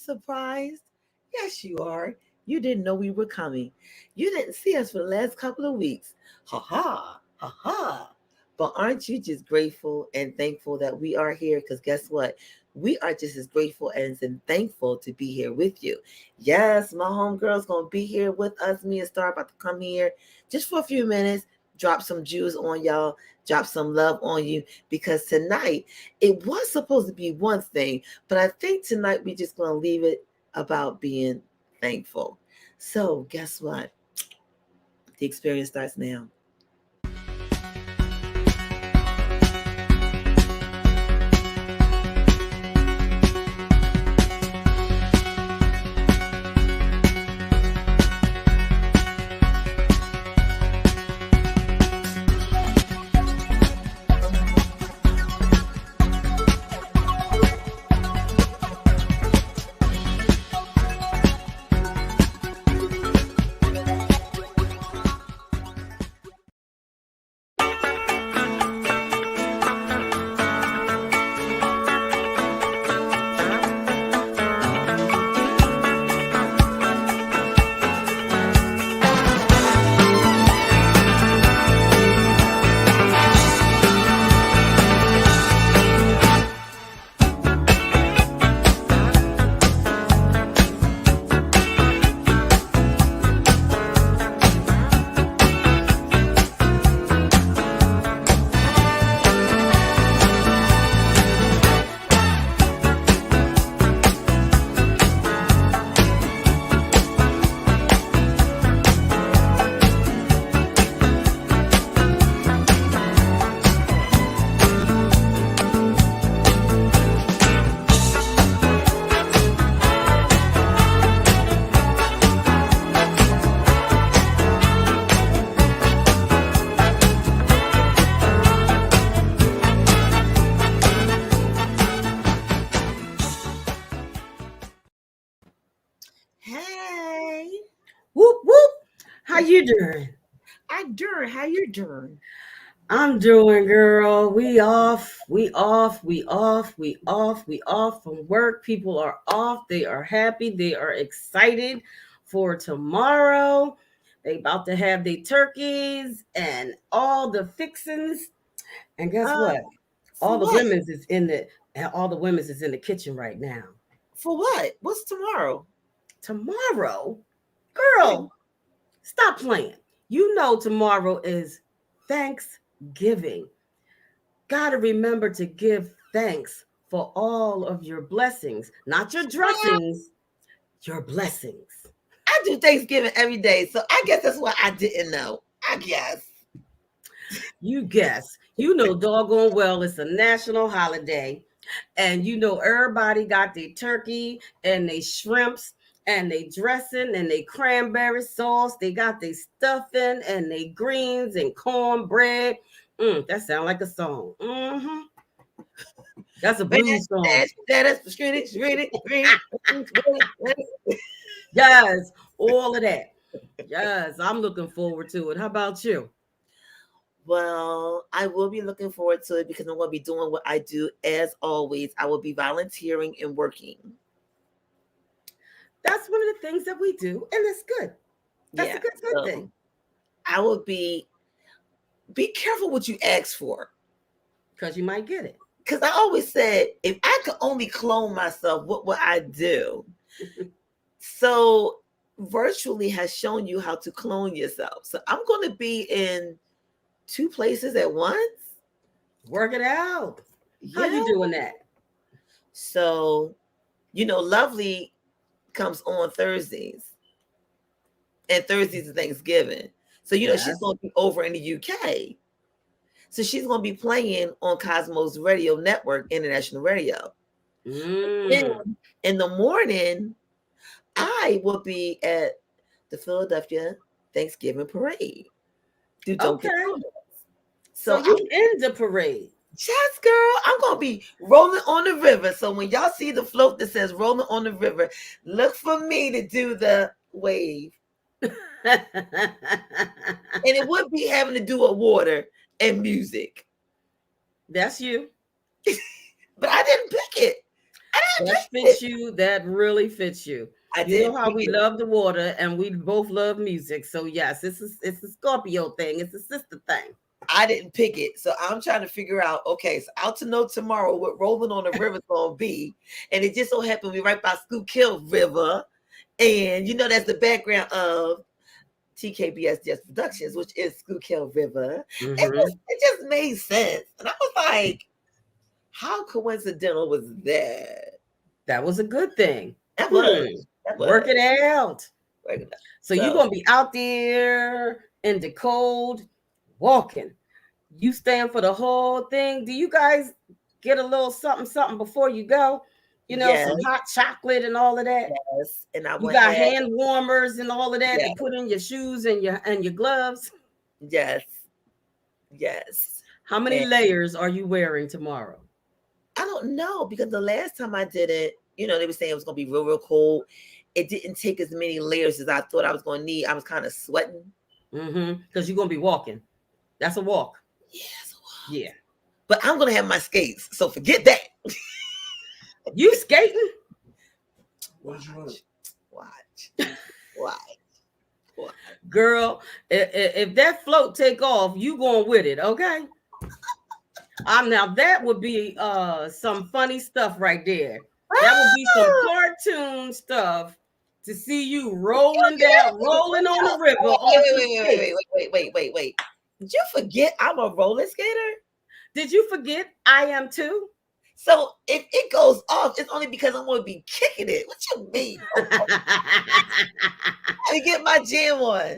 surprised? Yes, you are. You didn't know we were coming. You didn't see us for the last couple of weeks. Ha ha, ha ha. But aren't you just grateful and thankful that we are here? Because guess what? We are just as grateful and thankful to be here with you. Yes, my homegirl's going to be here with us. Me and Star about to come here just for a few minutes, drop some juice on y'all, drop some love on you. Because tonight, it was supposed to be one thing, but I think tonight we just going to leave it about being thankful. So guess what? The experience starts now. Hey, Whoop whoop. How you doing? I doing. How you doing? I'm doing, girl. We off. We off. We off. We off. We off from work. People are off. They are happy. They are excited for tomorrow. They about to have their turkeys and all the fixings. And guess Uh, what? for All the what? women's is in the all the women's is in the kitchen right now. For what? What's tomorrow? Tomorrow, Wait, girl, stop playing. You know tomorrow is Thanksgiving. Got to remember to give thanks for all of your blessings, not your what? dressings, your blessings. I do Thanksgiving every day, so I guess that's why I didn't know. I guess. You guess. You know doggone well it's a national holiday. And you know everybody got their turkey and they shrimps and they dressing and they cranberry sauce. They got their stuffing and they greens and cornbread. That sound like a song. That's a blues song. Yes, all of that. Yes, I'm looking forward to it. How about you? Well, I will be looking forward to it because I'm going to be doing what I do as always. I will be volunteering and working. That's one of the things that we do, and it's good. That's a Yeah. good So thing. I will be careful what you ask for. Because you might get it. Because I always said, if I could only clone myself, what would I do? So virtually has shown you how to clone yourself. So I'm going to be in two places at once. Work it out. How Yeah. you doing that? So, Lovely comes on Thursdays, and Thursdays is Thanksgiving. So, she's Yes. going to be over in the UK. So she's going to be playing on Cosmos Radio Network, International Radio. Mm. Then in the morning, I will be at the Philadelphia Thanksgiving Parade through Dunkin' Okay. Donuts. So So you in the parade. yes, girl, I'm gonna be rolling on the river. So when y'all see the float that says rolling on the river, look for me to do the wave. And it would be having to do with water and music. That's you. But I didn't pick it. I That didn't pick fits it. you. That really fits you. I You know didn't how pick we it. love the water and we both love music. So yes, it's a Scorpio thing. It's a sister thing. I didn't pick it. So I'm trying to figure out, okay, so out to know tomorrow what Rolling on the River's gonna be. And it just so happened we right by Schuylkill River. And that's the background of TKBS Jazz Productions, which is Schuylkill River. Hmm. It just made sense. And I was like, how coincidental was that? That was a good thing. That was. Hmm. That Work was. it out. So you're So gonna be out there in the cold, walking. You staying for the whole thing. Do you guys get a little something, something before you go? You know, yes, some hot chocolate and all of that. yes. And I You will got have, hand warmers and all of that yeah, to put in your shoes and your gloves. yes, yes. How many And layers are you wearing tomorrow? I don't know because the last time I did it, they were saying it was gonna be real, real cold. It didn't take as many layers as I thought I was gonna need. I was kind of sweating. Mm-hmm. Because you're gonna be walking. That's a walk. Yes, Yeah. but I'm gonna have my skates, so forget that. You skating? Watch, watch, watch, watch. Girl, if that float take off, you going with it, okay? Now that would be some funny stuff right there. That would be some Ah! cartoon stuff to see you Did you rolling down, get it? rolling on the river Wait, on wait, some wait, wait, wait, skates. wait, wait, wait, wait, wait. Did you forget I'm a roller skater? Did you forget I am too? So if it goes off, it's only because I'm going to be kicking it. What you mean? I get my jam on.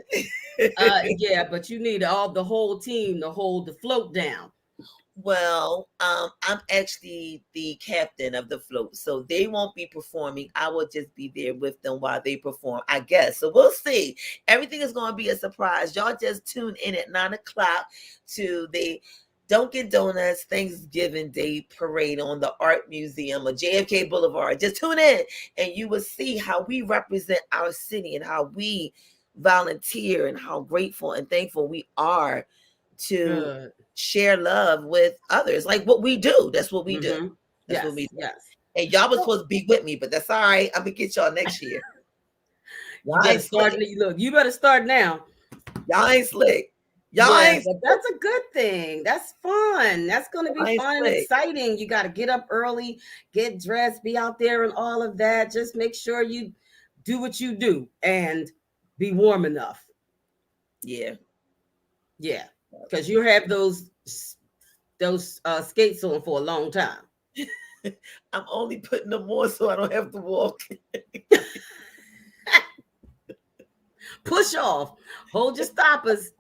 Yeah, but you need all the whole team to hold the float down. Well, I'm actually the captain of the float, so they won't be performing. I will just be there with them while they perform, I guess. So we'll see. Everything is going to be a surprise. Y'all just tune in at 9 o'clock to the Dunkin' Donuts Thanksgiving Day Parade on the Art Museum of JFK Boulevard. Just tune in, and you will see how we represent our city and how we volunteer and how grateful and thankful we are to Good. share love with others. Like what we do. That's what we do. Mm-hmm. That's what we Yes, do. yes. And y'all was So supposed to be with me, but that's all right. I'm gonna get y'all next year. you Y'all better ain't start. slick. Look, you better start now. Y'all ain't slick. Y'all Yeah, ain't but slick. that's a good thing. That's fun. That's going to be Y'all ain't fun and slick. exciting. You got to get up early, get dressed, be out there and all of that. Just make sure you do what you do and be warm enough. Yeah. Yeah, because you have those skates on for a long time. I'm only putting them on so I don't have to walk. Push off, hold your stoppers.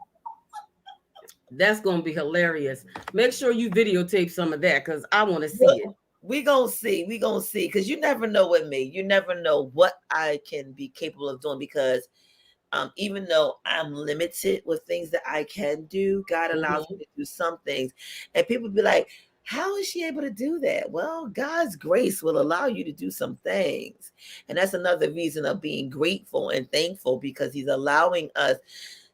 That's going to be hilarious. Make sure you videotape some of that because I want to see it. We gonna see. We gonna see. Because you never know with me. You never know what I can be capable of doing because even though I'm limited with things that I can do, God allows Hmm. me to do some things. And people be like, how is she able to do that? Well, God's grace will allow you to do some things. And that's another reason of being grateful and thankful because He's allowing us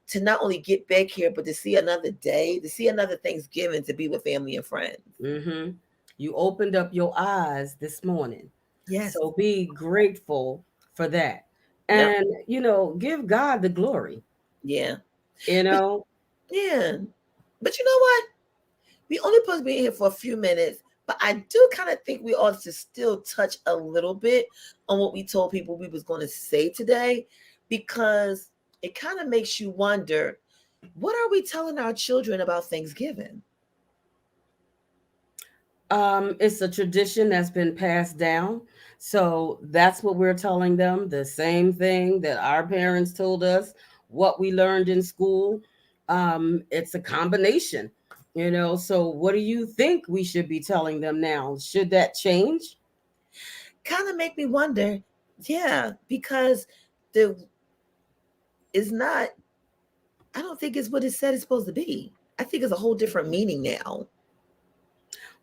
to not only get back here, but to see another day, to see another Thanksgiving, to be with family and friends. Hmm. You opened up your eyes this morning. Yes. So be grateful for that. Yep. And, give God the glory, Yeah. you But know. yeah. But you know what? We only supposed to be in here for a few minutes, but I do kind of think we ought to still touch a little bit on what we told people we was going to say today, because it kind of makes you wonder, what are we telling our children about Thanksgiving? It's a tradition that's been passed down. So that's what we're telling them. The same thing that our parents told us, what we learned in school. It's a combination, So what do you think we should be telling them now? Should that change? Kind of make me wonder, yeah, because the is not. I don't think it's what it said it's supposed to be. I think it's a whole different meaning now.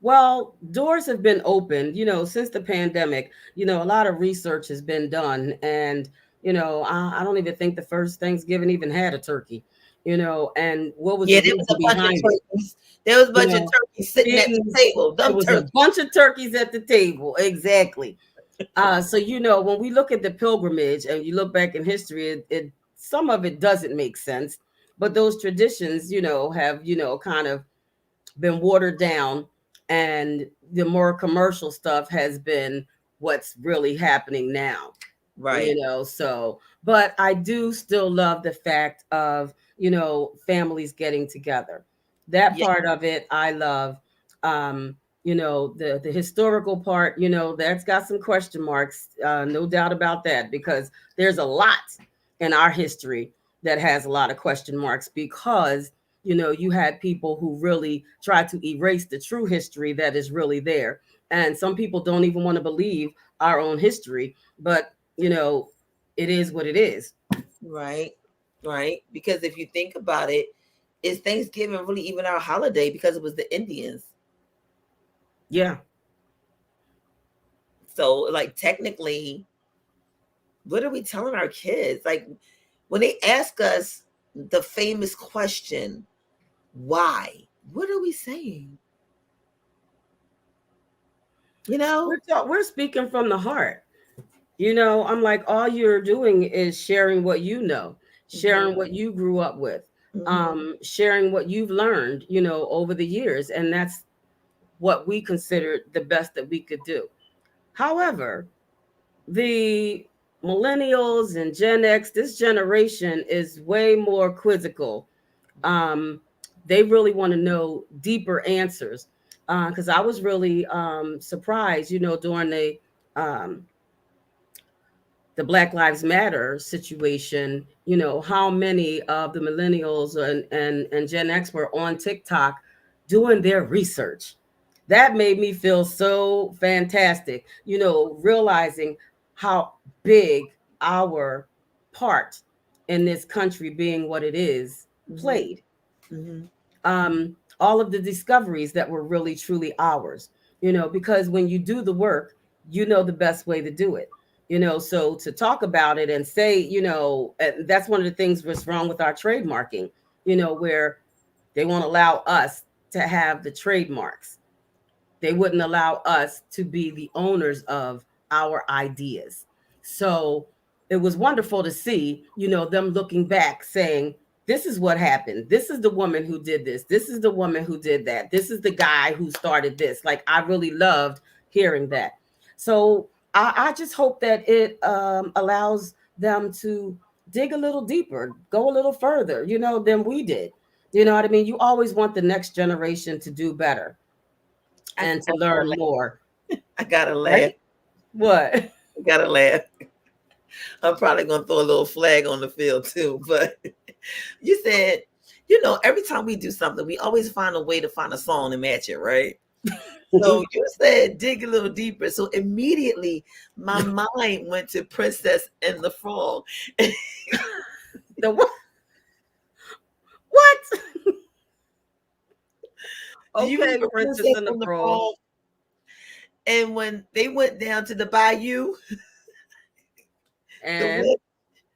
Well, doors have been opened, since the pandemic. A lot of research has been done. And, I don't even think the first Thanksgiving even had a turkey. and what was Yeah, the there was reason a bunch of behind it? turkeys. There was a You bunch of know, turkeys sitting at the pigs. table. There Them was a turkeys. bunch of turkeys at the table. Exactly. So when we look at the pilgrimage and you look back in history, it some of it doesn't make sense, but those traditions, have kind of been watered down, and the more commercial stuff has been what's really happening now. Right. So, but I do still love the fact of families getting together. That Yeah. part of it I love. um the historical part, that's got some question marks, no doubt about that, because there's a lot in our history that has a lot of question marks, because you had people who really tried to erase the true history that is really there, and some people don't even want to believe our own history, but it is what it is. Right. Right. Because if you think about it, is Thanksgiving really even our holiday because it was the Indians? Yeah. So, like, technically, what are we telling our kids? Like, when they ask us the famous question, why? What are we saying? You know? We're speaking from the heart. I'm like, all you're doing is sharing what you know, Hmm. sharing what you grew up with, Hmm. sharing what you've learned, over the years. And that's what we considered the best that we could do. However, the millennials and Gen X, this generation is way more quizzical. um, they really want to know deeper answers. Because I was really surprised, during um, the Black Lives Matter situation, how many of the millennials and Gen X were on TikTok doing their research. That made me feel so fantastic, realizing how big our part in this country being what it is Hmm. played. Hmm. All of the discoveries that were really truly ours, because when you do the work, the best way to do it. So to talk about it and say, that's one of the things what's wrong with our trademarking, where they won't allow us to have the trademarks. They wouldn't allow us to be the owners of our ideas. So it was wonderful to see, them looking back saying, this is what happened. This is the woman who did this. This is the woman who did that. This is the guy who started this. Like, I really loved hearing that. So I just hope that it allows them to dig a little deeper, go a little further, than we did. You know what I mean? You always want the next generation to do better I, and I to gotta learn laugh. more, I gotta laugh. right? What? I gotta laugh. I'm probably gonna throw a little flag on the field too. But you said, every time we do something, we always find a way to find a song to match it, right? So you said dig a little deeper. So immediately my mind went to Princess and the Frog. The what? What? Do you Okay, remember Princess Princess and the and the Frog. Frog? And when they went down to the bayou, the And witch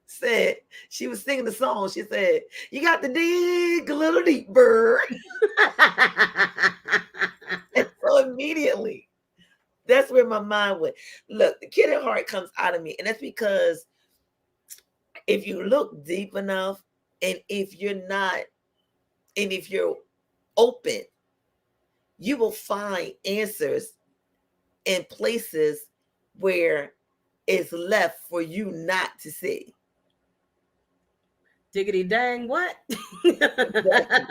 said, she was singing the song. She said, "You got to dig a little deeper." And so immediately, that's where my mind went. Look, the kid at heart comes out of me. And that's because if you look deep enough, and if you're not, and if you're open, you will find answers in places where it's left for you not to see. diggity dang, what? Exactly.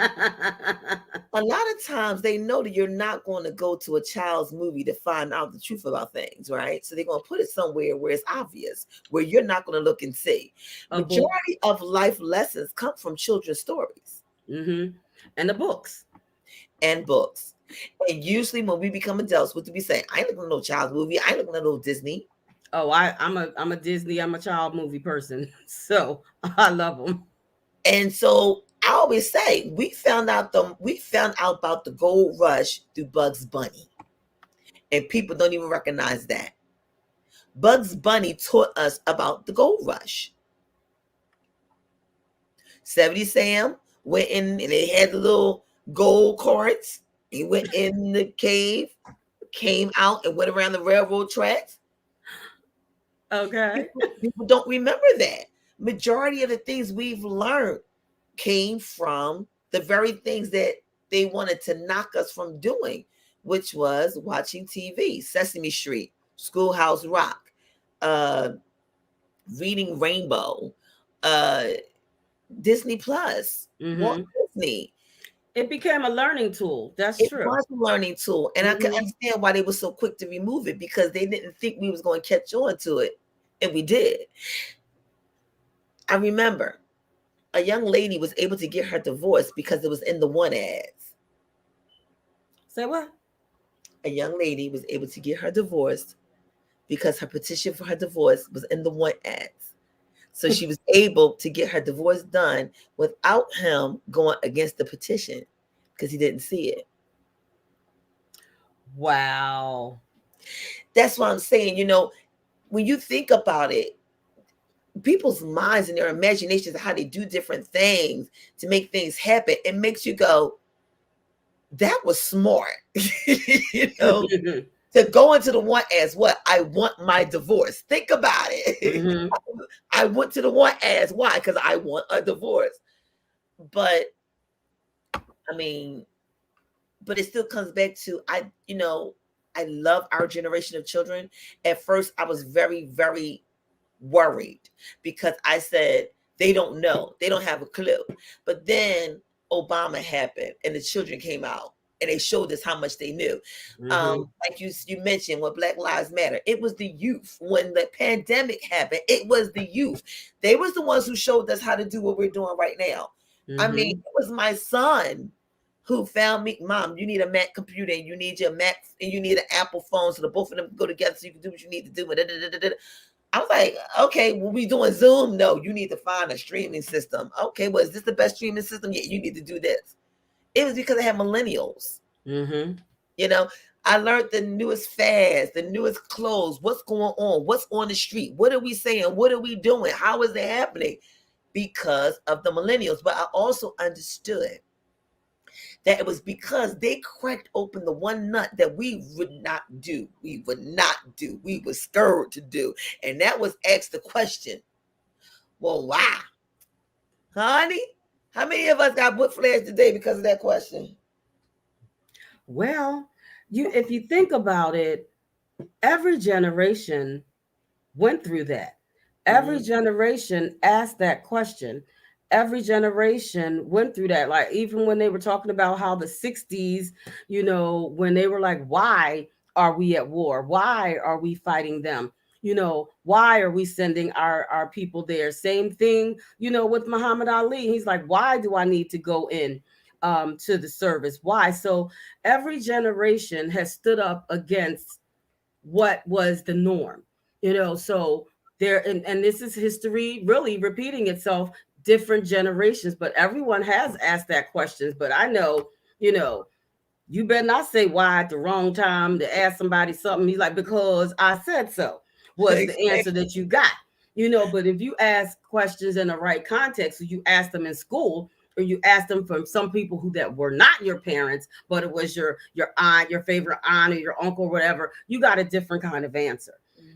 A lot of times they know that you're not going to go to a child's movie to find out the truth about things, right? So they're going to put it somewhere where it's obvious, where you're not going to look and see. A book. Majority of life lessons come from children's stories Mm-hmm. And the books. and books. And usually when we become adults, what do we say? I ain't looking at no child's movie. I ain't looking at no Disney. Oh, I'm a Disney, I'm a child movie person. So I love them. And so I always say we found out about the gold rush through Bugs Bunny. And people don't even recognize that. Bugs Bunny taught us about the gold rush. 70 Sam went in and they had the little gold carts. He went in the cave, came out and went around the railroad tracks. Okay. People don't remember that. Majority of the things we've learned came from the very things that they wanted to knock us from doing, which was watching TV, Sesame Street, Schoolhouse Rock, uh, reading Rainbow, uh, Disney Plus, Walt Hmm. Disney. It became a learning tool. That's It true. was a learning tool, and I can Hmm. understand why they were so quick to remove it because they didn't think we was going to catch on to it, and we did. I remember a young lady was able to get her divorce because it was in the one ads. Say what? A young lady was able to get her divorce because her petition for her divorce was in the one ads. So she was able to get her divorce done without him going against the petition because he didn't see it. Wow. That's what I'm saying. When you think about it, people's minds and their imaginations of how they do different things to make things happen, it makes you go, that was smart. you know, to go into the one as what? I want my divorce. Think about it. Hmm. I went to the one as why? Because I want a divorce. But I mean, but it still comes back to I love our generation of children. At first, I was very, very worried because I said they don't know, they don't have a clue. But then Obama happened, and the children came out, and they showed us how much they knew. Hmm. Like you mentioned, when Black Lives Matter, it was the youth. When the pandemic happened, it was the youth. They was the ones who showed us how to do what we're doing right now. I mean, Hmm. it was my son who found me, Mom, you need a Mac computer and you need your Mac and you need an Apple phone so the both of them go together so you can do what you need to do. I was like, okay, well, we doing Zoom? No, you need to find a streaming system. Okay, well, is this the best streaming system? Yeah, you need to do this. It was because I had millennials. Hmm. You know, I learned the newest fads, the newest clothes, what's going on, what's on the street, what are we saying, what are we doing, how is it happening? Because of the millennials. But I also understood that it was because they cracked open the one nut that we would not do. We would not do. We were scared to do. And that was ask the question, well, why? Honey? How many of us got wood flares today because of that question? Well, if you think about it, every generation went through that. Every Mm, generation asked that question. Every generation went through that. Like, even when they were talking about how the 60s, when they were like, why are we at war? Why are we fighting them? Why are we sending our people there? Same thing, with Muhammad Ali. He's like, why do I need to go in to the service? Why? So every generation has stood up against what was the norm, so there, and this is history really repeating itself, different generations, but everyone has asked that questions. But I know, you know you better not say why at the wrong time to ask somebody something. He's like, because I said so, was the answer exactly. that you got. But if you ask questions in the right context, so you ask them in school, or you ask them from some people who that were not your parents, but it was your aunt, your favorite aunt, or your uncle, whatever, you got a different kind of answer.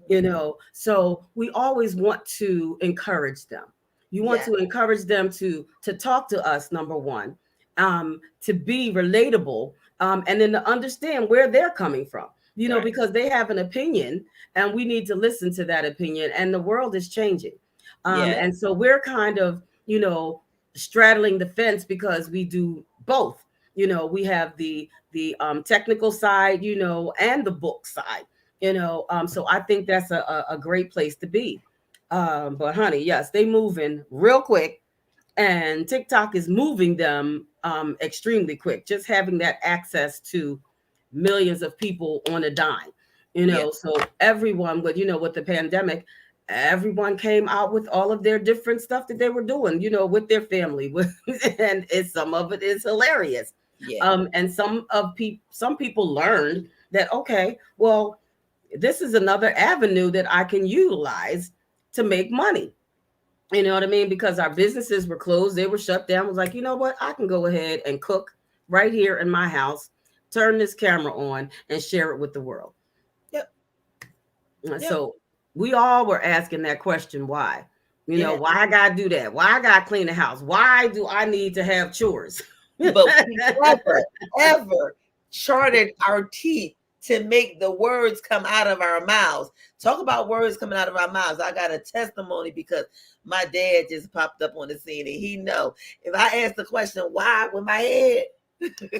Mhm. So we always want to encourage them. You want Yeah, to encourage them to talk to us, number one, to be relatable, and then to understand where they're coming from, right. because they have an opinion, and we need to listen to that opinion, and the world is changing. Yeah, And so we're kind of, straddling the fence, because we do both. We have the technical side, and the book side, so I think that's a great place to be. But honey, yes, they moving real quick, and TikTok is moving them extremely quick. Just having that access to millions of people on a dime, yeah, So everyone with with the pandemic, everyone came out with all of their different stuff that they were doing, with their family, and some of it is hilarious. yeah. And some people learned that, okay, well, this is another avenue that I can utilize to make money. You know what I mean? Because our businesses were closed, they were shut down. I was like, you know what? I can go ahead and cook right here in my house, turn this camera on, and share it with the world. Yep. Yep. So we all were asking that question, why? You know, Yeah. why I gotta do that? Why I gotta clean the house? Why do I need to have chores? But we never, ever charted our teeth to make the words come out of our mouths. Talk about words coming out of our mouths. I got a testimony because my dad just popped up on the scene and he know if I ask the question why with my head,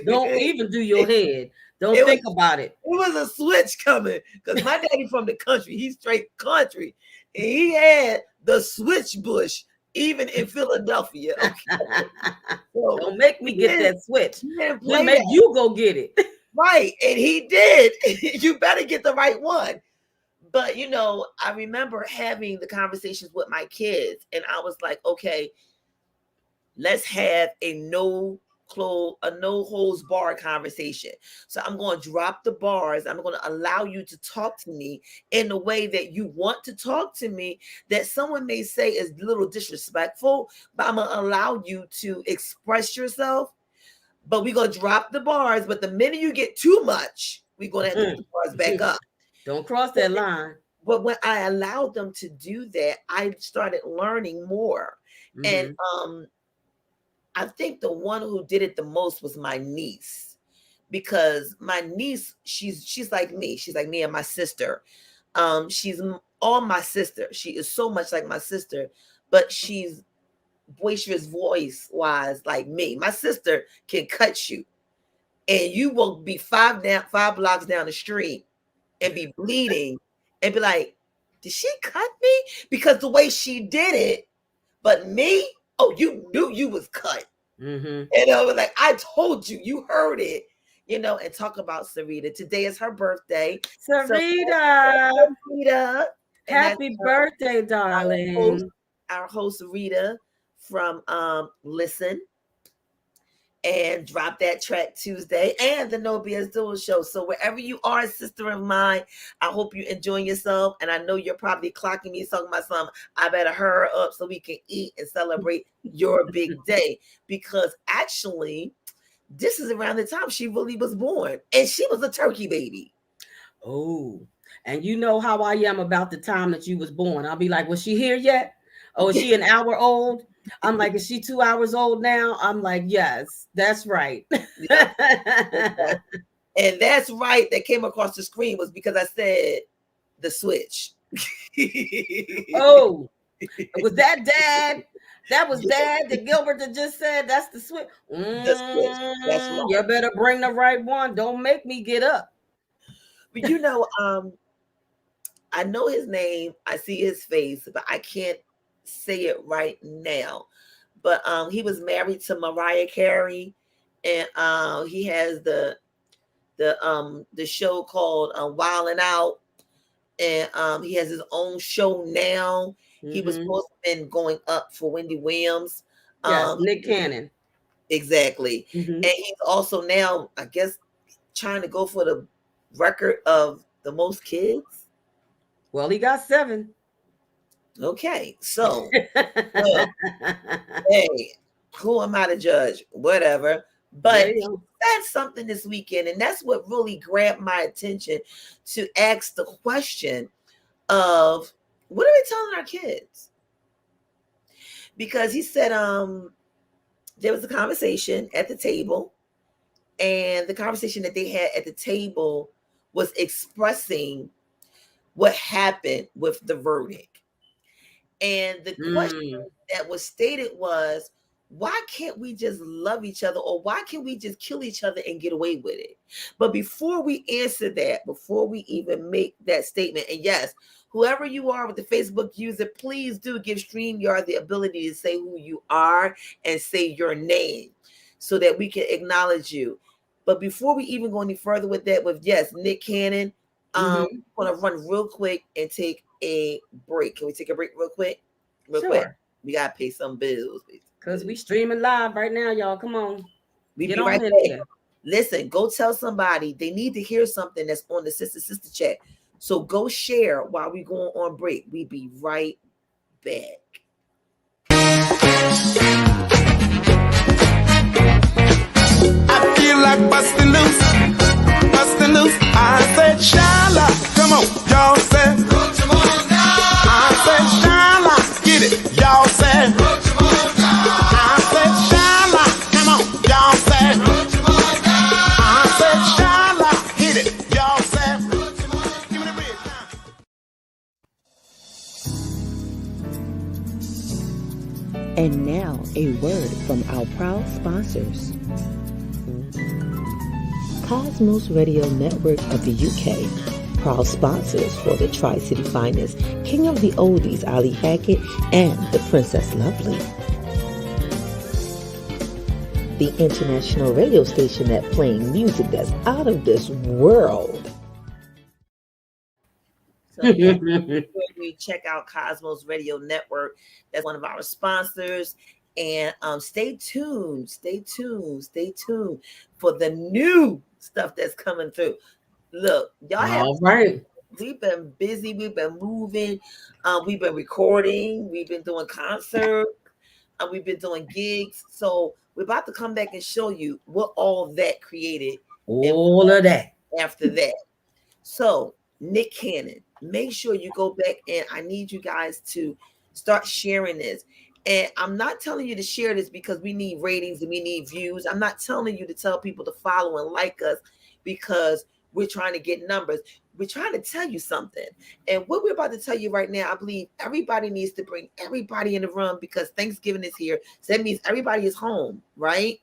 Don't it, even do your head. Don't it was think about it. it was a switch coming because my daddy from the country, he's straight country, and he had the switch bush even in Philadelphia. Okay, so Don't make me get that switch. he didn't Then play make that. you go get it. Right. And he did. You better get the right one. But I remember having the conversations with my kids, and I was like, okay, let's have a no holds bar conversation. So I'm going to drop the bars. I'm going to allow you to talk to me in the way that you want to talk to me, that someone may say is a little disrespectful, but I'm going to allow you to express yourself. But we're gonna drop the bars. But the minute you get too much, we're gonna have to put the bars back up. Don't cross that line. But when I allowed them to do that, I started learning more. And I think the one who did it the most was my niece, because my niece, she's like me. She's like me and my sister. She's all my sister. She is so much like my sister, but she's boisterous voice wise like me. My sister can cut you and you will be 5 blocks down the street and be bleeding and be like, did she cut me? Because the way she did it, but me, oh, you knew you was cut. Like, I told you, you heard it, and talk about Sarita. Today is her birthday. So Sarita, Sarita, and that's happy birthday, our host, darling. our host Rita from Listen and Drop That Track Tuesday and the No BS Dual Show. So wherever you are, sister of mine, I hope you're enjoying yourself. And I know you're probably clocking me, talking about something. I better hurry up so we can eat and celebrate your big day. Because actually, this is around the time she really was born. And she was a turkey baby. Oh, and you know how I am about the time that you was born. I'll be like, was she here yet? Oh, is she an hour old? I'm like, is she 2 hours old now? I'm like, yes, that's right. Yeah. And that's right. That came across the screen was because I said the switch. Oh, was that dad? That was dad that Gilbert that just said that's the switch. The switch. That's right. You better bring the right one. Don't make me get up. But I know his name, I see his face, but I can't say it right now. But he was married to Mariah Carey, and he has the show called Wild 'N Out, and he has his own show now. He was supposed to have been going up for Wendy Williams. Yes, Nick Cannon. Exactly. And he's also now, I guess, trying to go for the record of the most kids. Well, he got 7. Okay, so well, hey, who am I to judge? Whatever. But he said something this weekend, and that's what really grabbed my attention, to ask the question of what are we telling our kids? Because he said there was a conversation at the table, and the conversation that they had at the table was expressing what happened with the verdict. And the question that was stated was, why can't we just love each other, or why can't we just kill each other and get away with it? But before we answer that, before we even make that statement, and yes, whoever you are with the Facebook user, please do give StreamYard the ability to say who you are and say your name so that we can acknowledge you. But before we even go any further with that, with Nick Cannon, I'm going to run real quick and take a break. Can we take a break real quick? Real quick. We got to pay some bills. Because we streaming live right now, y'all. Come on. We be right back. Listen, go tell somebody they need to hear something that's on the sister chat. So go share while we going on break. We be right back. I feel like busting loose, busting loose. I said, Shala, come on, y'all said. I said, Shala, get it, y'all said. I said, Shala, come on, y'all said. I said, Shala, hit it, y'all said. Give me the bridge now. And now, a word from our proud sponsors. Cosmos Radio Network of the UK, proud sponsors for the Tri-City Finest, King of the Oldies, Ali Hackett, and the Princess Lovely. The international radio station that playing music that's out of this world. So yeah, you check out Cosmos Radio Network. That's one of our sponsors. And stay tuned for the new stuff that's coming through. Look, y'all have All right. we've been busy, we've been moving, we've been recording, we've been doing concerts, we've been doing gigs. So we're about to come back and show you what all that created and All of that. after that. So Nick Cannon, make sure you go back and I need you guys to start sharing this. And I'm not telling you to share this because we need ratings and we need views. I'm not telling you to tell people to follow and like us because we're trying to get numbers. We're trying to tell you something. And what we're about to tell you right now, I believe everybody needs to bring everybody in the room because Thanksgiving is here. So that means everybody is home, right?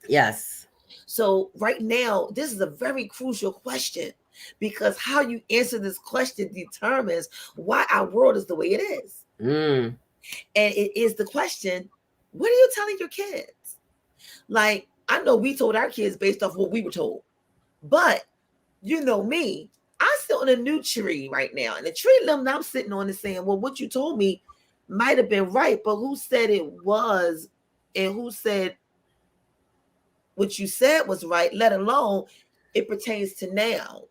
Yes. So right now, this is a very crucial question because how you answer this question determines why our world is the way it is. Mm. And it is the question, what are you telling your kids? Like, I know we told our kids based off what we were told, but you know me, I sit on a new tree right now. And the tree limb that I'm sitting on is saying, well, what you told me might have been right, but who said it was and who said what you said was right, let alone it pertains to now.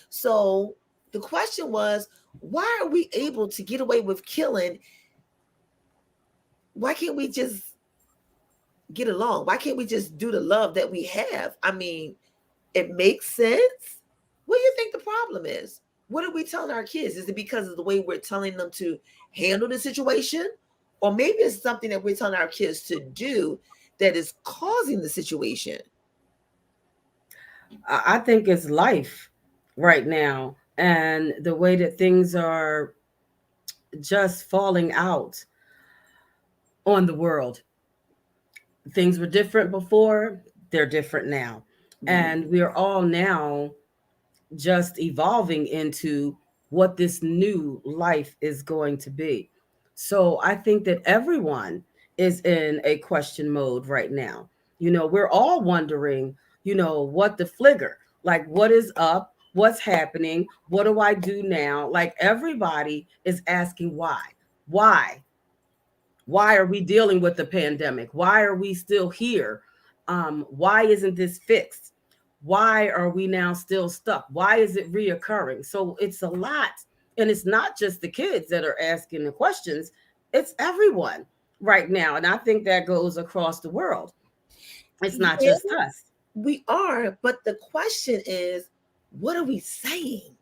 So the question was, why are we able to get away with killing? Why can't we just get along? Why can't we just do the love that we have? I mean, it makes sense. What do you think the problem is? What are we telling our kids? Is it because of the way we're telling them to handle the situation? Or maybe it's something that we're telling our kids to do that is causing the situation. I think it's life right now and the way that things are just falling out on the world. Things were different before, they're different now. And we are all now just evolving into what this new life is going to be. So I think that everyone is in a question mode right now. We're all wondering, what the fligger, like what is up, what's happening, what do I do now? Like everybody is asking why. Why? Why are we dealing with the pandemic? Why are we still here? Why isn't this fixed? Why are we now still stuck? Why is it reoccurring? So it's a lot. And it's not just the kids that are asking the questions, it's everyone right now. And I think that goes across the world. It's not Yeah, just us. we are, but the question is, what are we saying?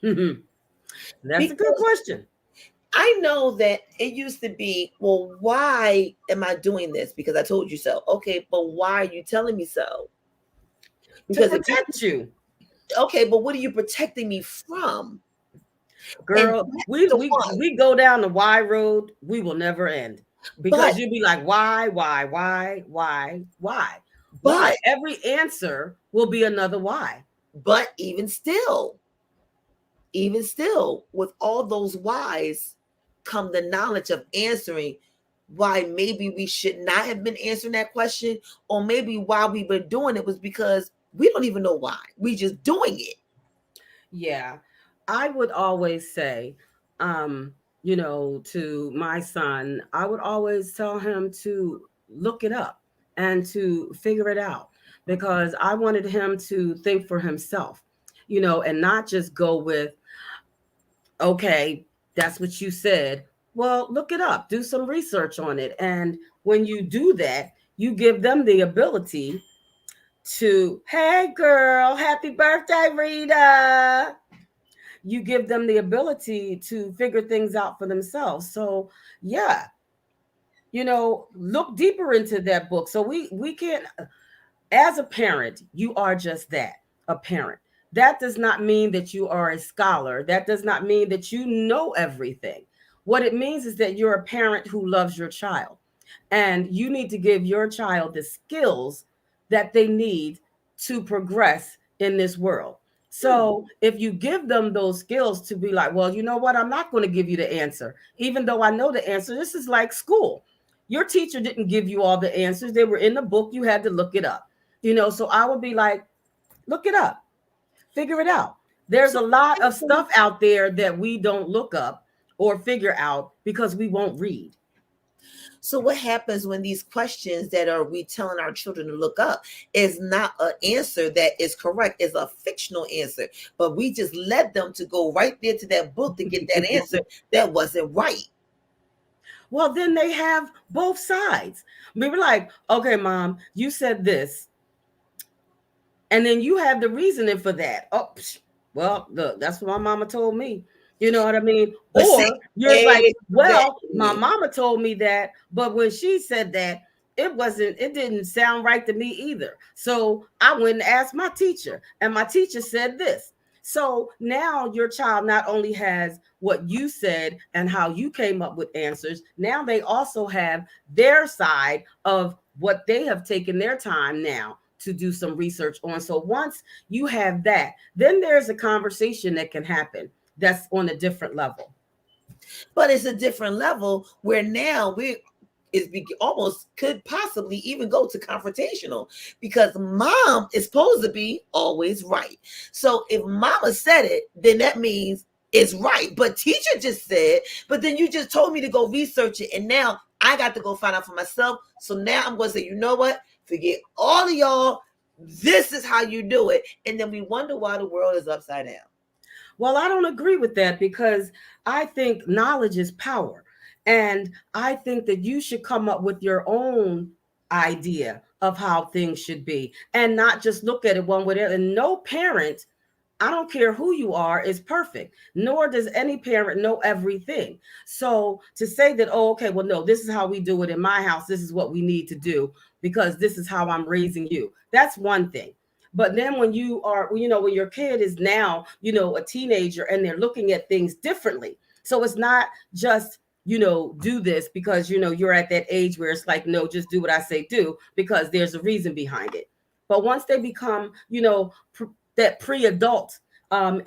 That's a good Because question. I know that it used to be, well, why am I doing this? Because I told you so. Okay, but why are you telling me so? To Because if you, protect you. okay, but what are you protecting me from? And Girl, that's we the we one. we go down the why road, we will never end. But, Because you'll be like, why? but, Why? Every answer will be another why. but even still, with all those whys come the knowledge of answering why maybe we should not have been answering that question, or maybe why we were doing it was because we don't even know why. We just doing it. Yeah. I would always say, to my son, I would always tell him to look it up and to figure it out because I wanted him to think for himself, and not just go with, okay, that's what you said. Well, look it up, do some research on it. And when you do that, you give them the ability to, hey, girl, happy birthday, Rita. You give them the ability to figure things out for themselves. So, yeah, look deeper into that book. So we can't, as a parent, you are just that, a parent. That does not mean that you are a scholar. That does not mean that you know everything. What it means is that you're a parent who loves your child. And you need to give your child the skills that they need to progress in this world. So if you give them those skills to be like, well, you know what? I'm not going to give you the answer, even though I know the answer. This is like school. Your teacher didn't give you all the answers. They were in the book. You had to look it up. So I would be like, look it up, figure it out. There's So a lot of stuff out there that we don't look up or figure out because we won't read. So what happens when these questions that are we telling our children to look up is not an answer that is correct, is a fictional answer, but we just led them to go right there to that book to get that answer that wasn't right. Well, then they have both sides. We were like, okay, mom, you said this. And then you have the reasoning for that. Oh, well, look, that's what my mama told me. You know what I mean? But see, Or you're like, well, my exactly. mama told me that, but when she said that, it didn't sound right to me either. So I went and asked my teacher, and my teacher said this. So now your child not only has what you said and how you came up with answers, now they also have their side of what they have taken their time now to do some research on. So once you have that, then there's a conversation that can happen that's on a different level. But it's a different level where now almost could possibly even go to confrontational because mom is supposed to be always right. So if mama said it, then that means it's right. But teacher just said, but then you just told me to go research it, and now I got to go find out for myself. So now I'm going to say, you know what? Forget all of y'all. This is how you do it. And then we wonder why the world is upside down. Well, I don't agree with that because I think knowledge is power. And I think that you should come up with your own idea of how things should be and not just look at it one way. And no parent, I don't care who you are, is perfect, nor does any parent know everything. So to say that, oh, okay, well, no, this is how we do it in my house. This is what we need to do because this is how I'm raising you. That's one thing. But then when you are, when your kid is now, a teenager and they're looking at things differently. So it's not just, do this because, you're at that age where it's like, no, just do what I say do because there's a reason behind it. But once they become, that pre-adult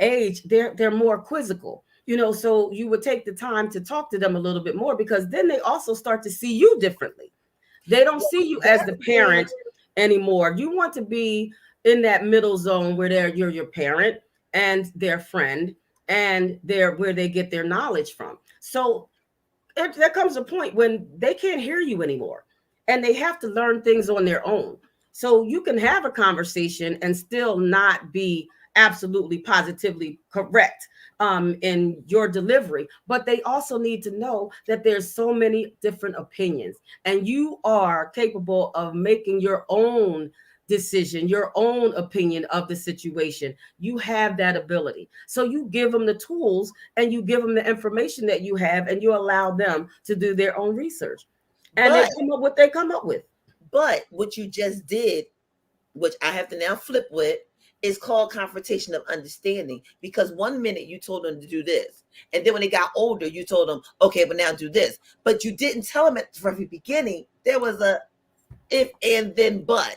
age, they're more quizzical. So you would take the time to talk to them a little bit more because then they also start to see you differently. They don't see you as the parent anymore. You want to be in that middle zone where you're your parent and their friend and they're where they get their knowledge from. So there comes a point when they can't hear you anymore and they have to learn things on their own. So you can have a conversation and still not be absolutely positively correct in your delivery, but they also need to know that there's so many different opinions and you are capable of making your own decision, your own opinion of the situation. You have that ability. So you give them the tools and you give them the information that you have and you allow them to do their own research. And they come up what they come up with. But what you just did, which I have to now flip with, is called confrontation of understanding. Because 1 minute you told them to do this, and then when they got older, you told them, okay, but now do this. But you didn't tell them at the very beginning there was a if and then but.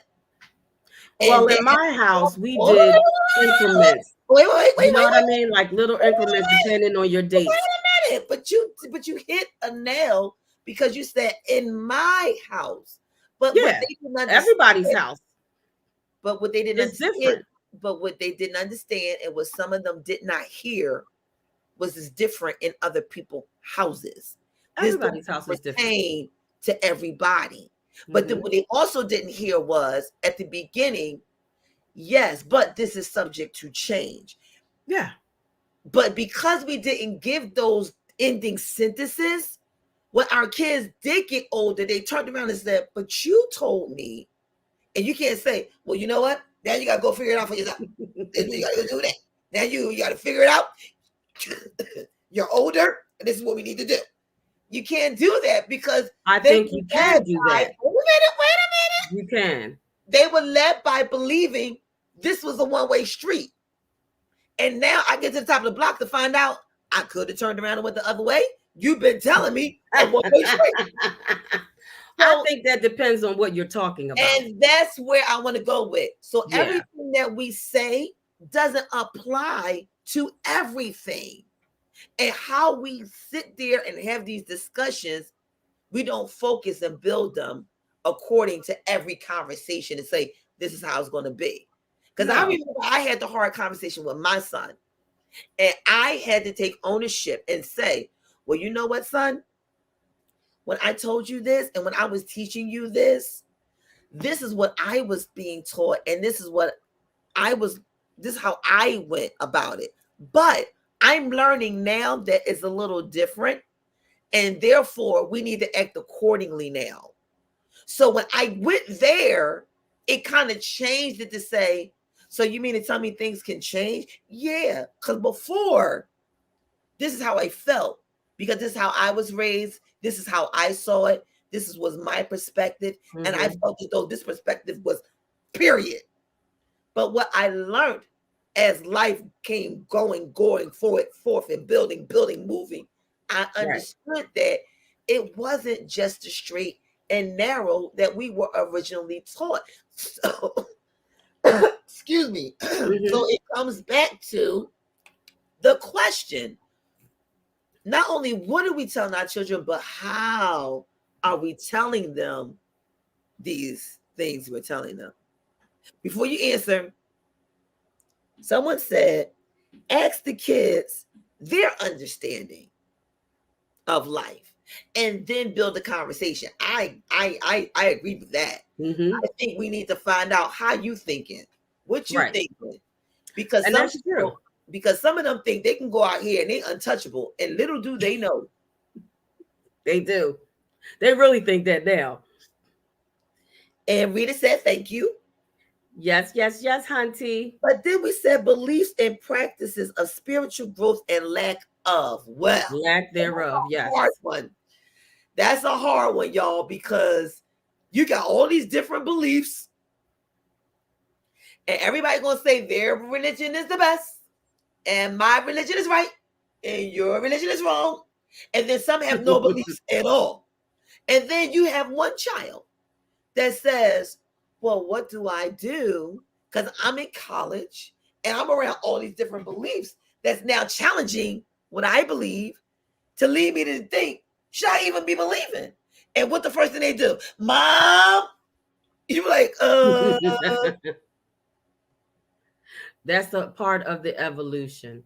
Well, in my house, we did increments. Wait, you know what I mean? Like little increments depending on your dates. Wait a minute, but you hit a nail because you said in my house. But yeah, what they didn't understand, everybody's house. But what they didn't understand, different. But what they didn't understand and what some of them did not hear was it's different in other people's houses. Everybody's house is different to everybody. But then what they also didn't hear was at the beginning, yes, but this is subject to change. Yeah. But because we didn't give those ending sentences, when our kids did get older, they turned around and said, but you told me. And you can't say, well, you know what? Now you got to go figure it out for yourself. You got to go do that. Now you got to figure it out. You're older, and this is what we need to do. You can't do that because I they think were you led can do by, that. wait a minute. You can. They were led by believing this was a one-way street. And now I get to the top of the block to find out I could have turned around and went the other way. You've been telling me a one-way street. I think that depends on what you're talking about. And that's where I want to go with. So Yeah. everything that we say doesn't apply to everything. And how we sit there and have these discussions, we don't focus and build them according to every conversation and say, this is how it's going to be. Because I remember I had the hard conversation with my son. And I had to take ownership and say, well, you know what, son? When I told you this and when I was teaching you this is what I was being taught. And this is how I went about it. But I'm learning now that it's a little different. And therefore, we need to act accordingly now. So when I went there, it kind of changed it to say, so you mean to tell me things can change? Yeah, because before, this is how I felt. Because this is how I was raised. This is how I saw it. This was my perspective. Mm-hmm. And I felt as though this perspective was period. But what I learned as life came going forth and building, moving, I understood that it wasn't just the straight and narrow that we were originally taught. So, excuse me. Mm-hmm. So it comes back to the question, not only what are we telling our children, but how are we telling them these things we're telling them? Before you answer, someone said, ask the kids their understanding of life and then build a conversation. I agree with that. Mm-hmm. I think we need to find out how you thinking, what you thinking, because that's true. Because some of them think they can go out here and they untouchable, and little do they know. They do. They really think that now. And Rita said, thank you. Yes, Hunty. But then we said beliefs and practices of spiritual growth and lack of. Well, lack thereof, yes. Hard one. That's a hard one, y'all, because you got all these different beliefs. And everybody's going to say their religion is the best. And my religion is right. And your religion is wrong. And then some have no beliefs at all. And then you have one child that says, well, what do I do? Because I'm in college and I'm around all these different beliefs that's now challenging what I believe to lead me to think, should I even be believing? And what the first thing they do? Mom, you're like, That's a part of the evolution.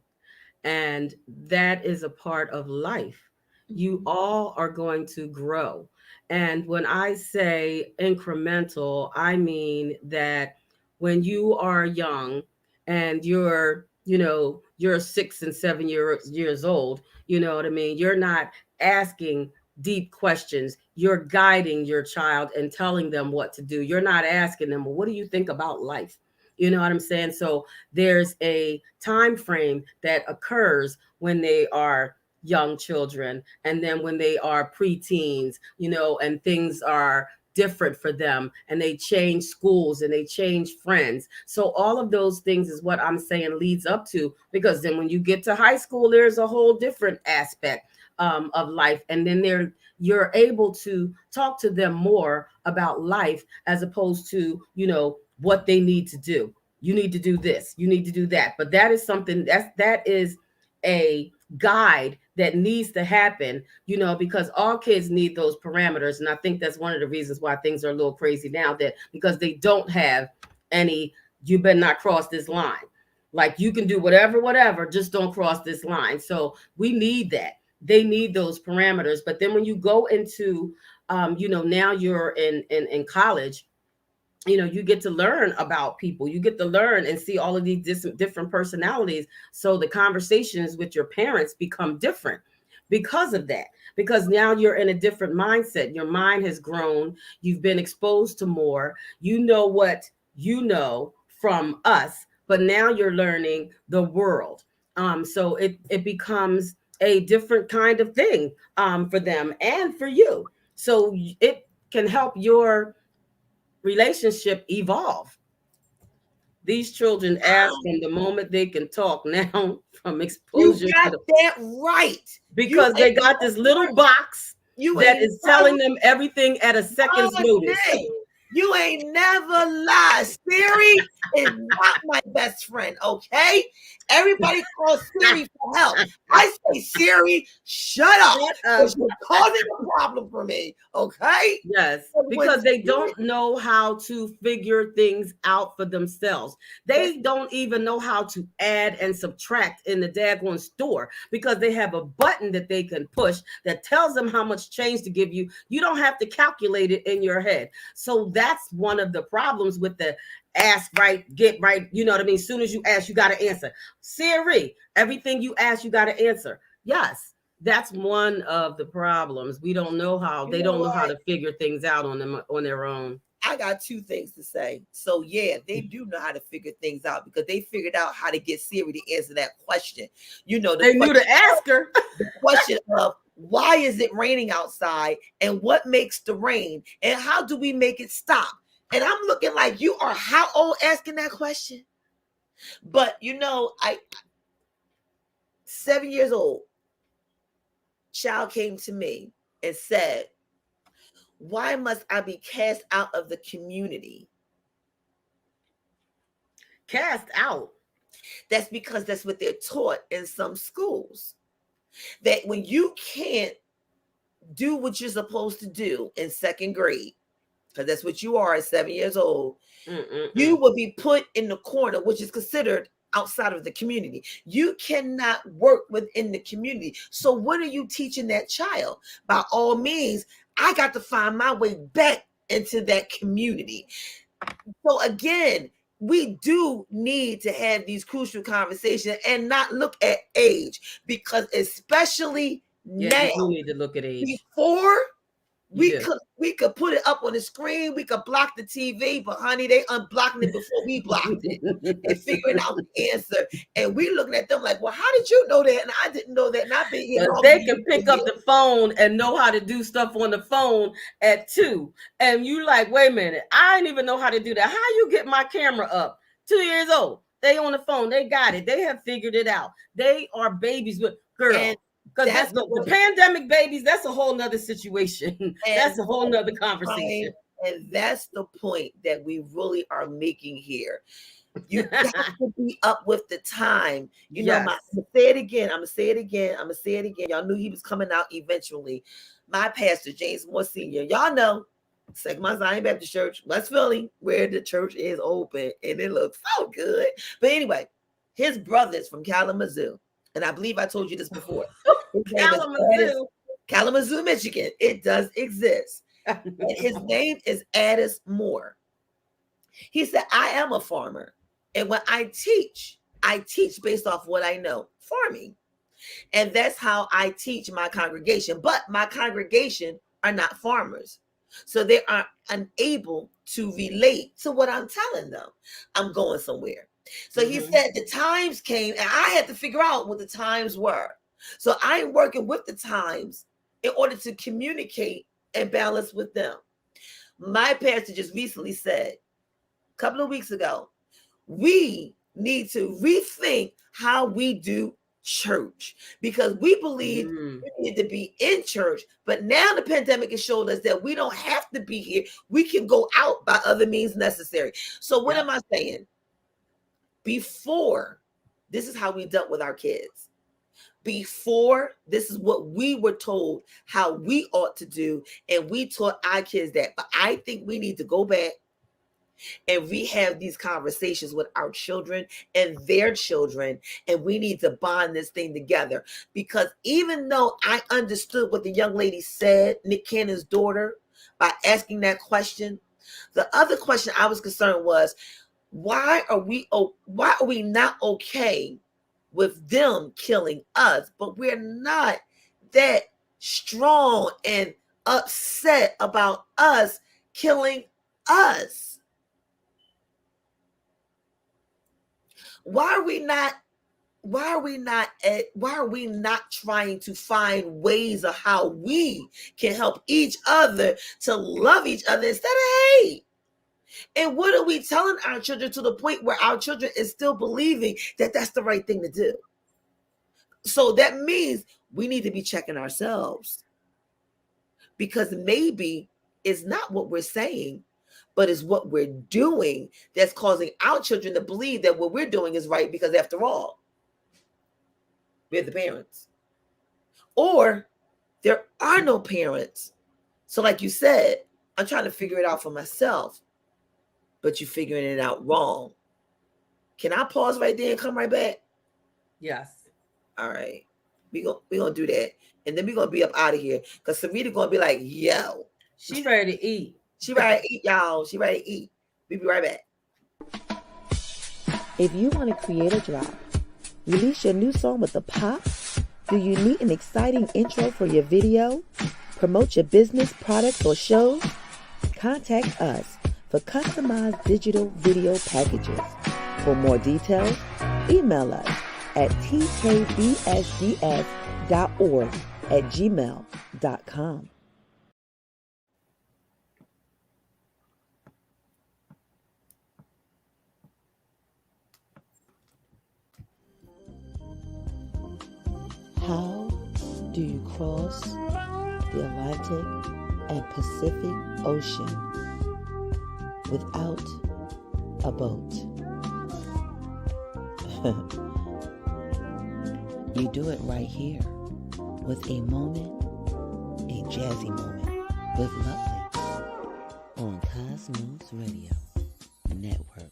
And that is a part of life. You all are going to grow. And when I say incremental, I mean that when you are young and you're 6 and 7 years old, you know what I mean? You're not asking deep questions. You're guiding your child and telling them what to do. You're not asking them, well, what do you think about life? You know what I'm saying? So there's a time frame that occurs when they are young children, and then when they are preteens, and things are different for them, and they change schools and they change friends. So all of those things is what I'm saying leads up to, because then when you get to high school, there's a whole different aspect of life, and then you're able to talk to them more about life as opposed to what they need to do. You need to do this, you need to do that. But that is something that is a guide that needs to happen, because all kids need those parameters. And I think that's one of the reasons why things are a little crazy now, that because they don't have any, you better not cross this line. Like, you can do whatever, just don't cross this line. So we need that. They need those parameters. But then when you go into, now you're in college, you get to learn about people. You get to learn and see all of these different personalities. So the conversations with your parents become different. because of that. Because now you're in a different mindset. Your mind has grown. You've been exposed to more. You know what you know from us, but now you're learning the world. So it becomes a different kind of thing for them and for you. So it can help your relationship evolve. These children ask from the moment they can talk now from You exposure to got the, that right. You because they ain't got this little box you that ain't is never telling them everything at a second's notice. lied. You ain't never lied. Siri is not my best friend, okay? Everybody calls Siri for help. I say, Siri, shut up. Shut up. Because you're causing a problem for me, okay? Yes, But when because they Siri, don't know how to figure things out for themselves. They don't even know how to add and subtract in the daggone store, because they have a button that they can push that tells them how much change to give you. You don't have to calculate it in your head. So that's one of the problems with the ask right, get right. You know what I mean? As soon as you ask, you got to answer. Siri, everything you ask, you got to answer. Yes, that's one of the problems. We don't know how, you they know don't know how what? to figure things out on their own. I got two things to say. So yeah, they do know how to figure things out because they figured out how to get Siri to answer that question. You know, They knew to ask her. the question of why is it raining outside and what makes the rain and how do we make it stop? And I'm looking like, you are how old asking that question? But you know, 7 years old child came to me and said, why must I be cast out of the community? Cast out. That's because that's what they're taught in some schools. That when you can't do what you're supposed to do in second grade, because that's what you are at 7 years old, you will be put in the corner, which is considered outside of the community. You cannot work within the community. So what are you teaching that child? By all means, I got to find my way back into that community. So again, we do need to have these crucial conversations and not look at age, because especially Yeah, now, you do need to look at age. before You we do. could put it up on the screen, we could block the TV, but honey, they unblocking it before we blocked it and figuring out the answer. And we looking at them like, well, how did you know that? And I didn't know that. And I've been here But longer they than can you've pick been up here. the phone and know how to do stuff on the phone at 2. And you like, wait a minute, I didn't even know how to do that. How you get my camera up? 2 years old. They on the phone. They got it. They have figured it out. They are babies with And girl. Because that's the pandemic babies, that's a whole nother situation. That's a whole nother conversation. And that's the point that we really are making here. You got to be up with the time. You know, I'm gonna say it again. I'm gonna say it again. I'm gonna say it again. Y'all knew he was coming out eventually. My pastor, James Moore Sr., y'all know, Second Mount Zion Baptist Church, West Philly, where the church is open, and it looks so good. But anyway, his brothers from Kalamazoo, and I believe I told you this before. His name is Kalamazoo, Michigan. It does exist. And his name is Addis Moore. He said, I am a farmer. And when I teach based off what I know, farming. And that's how I teach my congregation. But my congregation are not farmers. So they are unable to relate to what I'm telling them. I'm going somewhere. So he said the times came and I had to figure out what the times were. So I'm working with the times in order to communicate and balance with them. My pastor just recently said, a couple of weeks ago, we need to rethink how we do church, because we believe we need to be in church, but now the pandemic has showed us that we don't have to be here. We can go out by other means necessary. So what am I saying? Before, this is how we dealt with our kids. Before, this is what we were told how we ought to do, and we taught our kids that. But I think we need to go back and we have these conversations with our children and their children, and we need to bond this thing together. Because even though I understood what the young lady said, Nick Cannon's daughter, by asking that question, the other question I was concerned was, why are we not okay with them killing us, but we're not that strong and upset about us killing us? Why are we not trying to find ways of how we can help each other to love each other instead of hate? And what are we telling our children to the point where our children is still believing that that's the right thing to do? So that means we need to be checking ourselves, because maybe it's not what we're saying, but it's what we're doing that's causing our children to believe that what we're doing is right, because after all, we're the parents. Or there are no parents. So like you said, I'm trying to figure it out for myself, but you're figuring it out wrong. Can I pause right there and come right back? Yes. All right. We gonna do that. And then we're gonna be up out of here. Because Sarita gonna be like, yo. She ready to eat. She ready to eat, y'all. She ready to eat. We'll be right back. If you want to create a drop, release your new song with a pop, do you need an exciting intro for your video, promote your business, products, or shows? Contact us for customized digital video packages. For more details, email us at tkbsds.org@gmail.com. How do you cross the Atlantic and Pacific Ocean without a boat? You do it right here with a jazzy moment with Lovely on Cosmos Radio Network.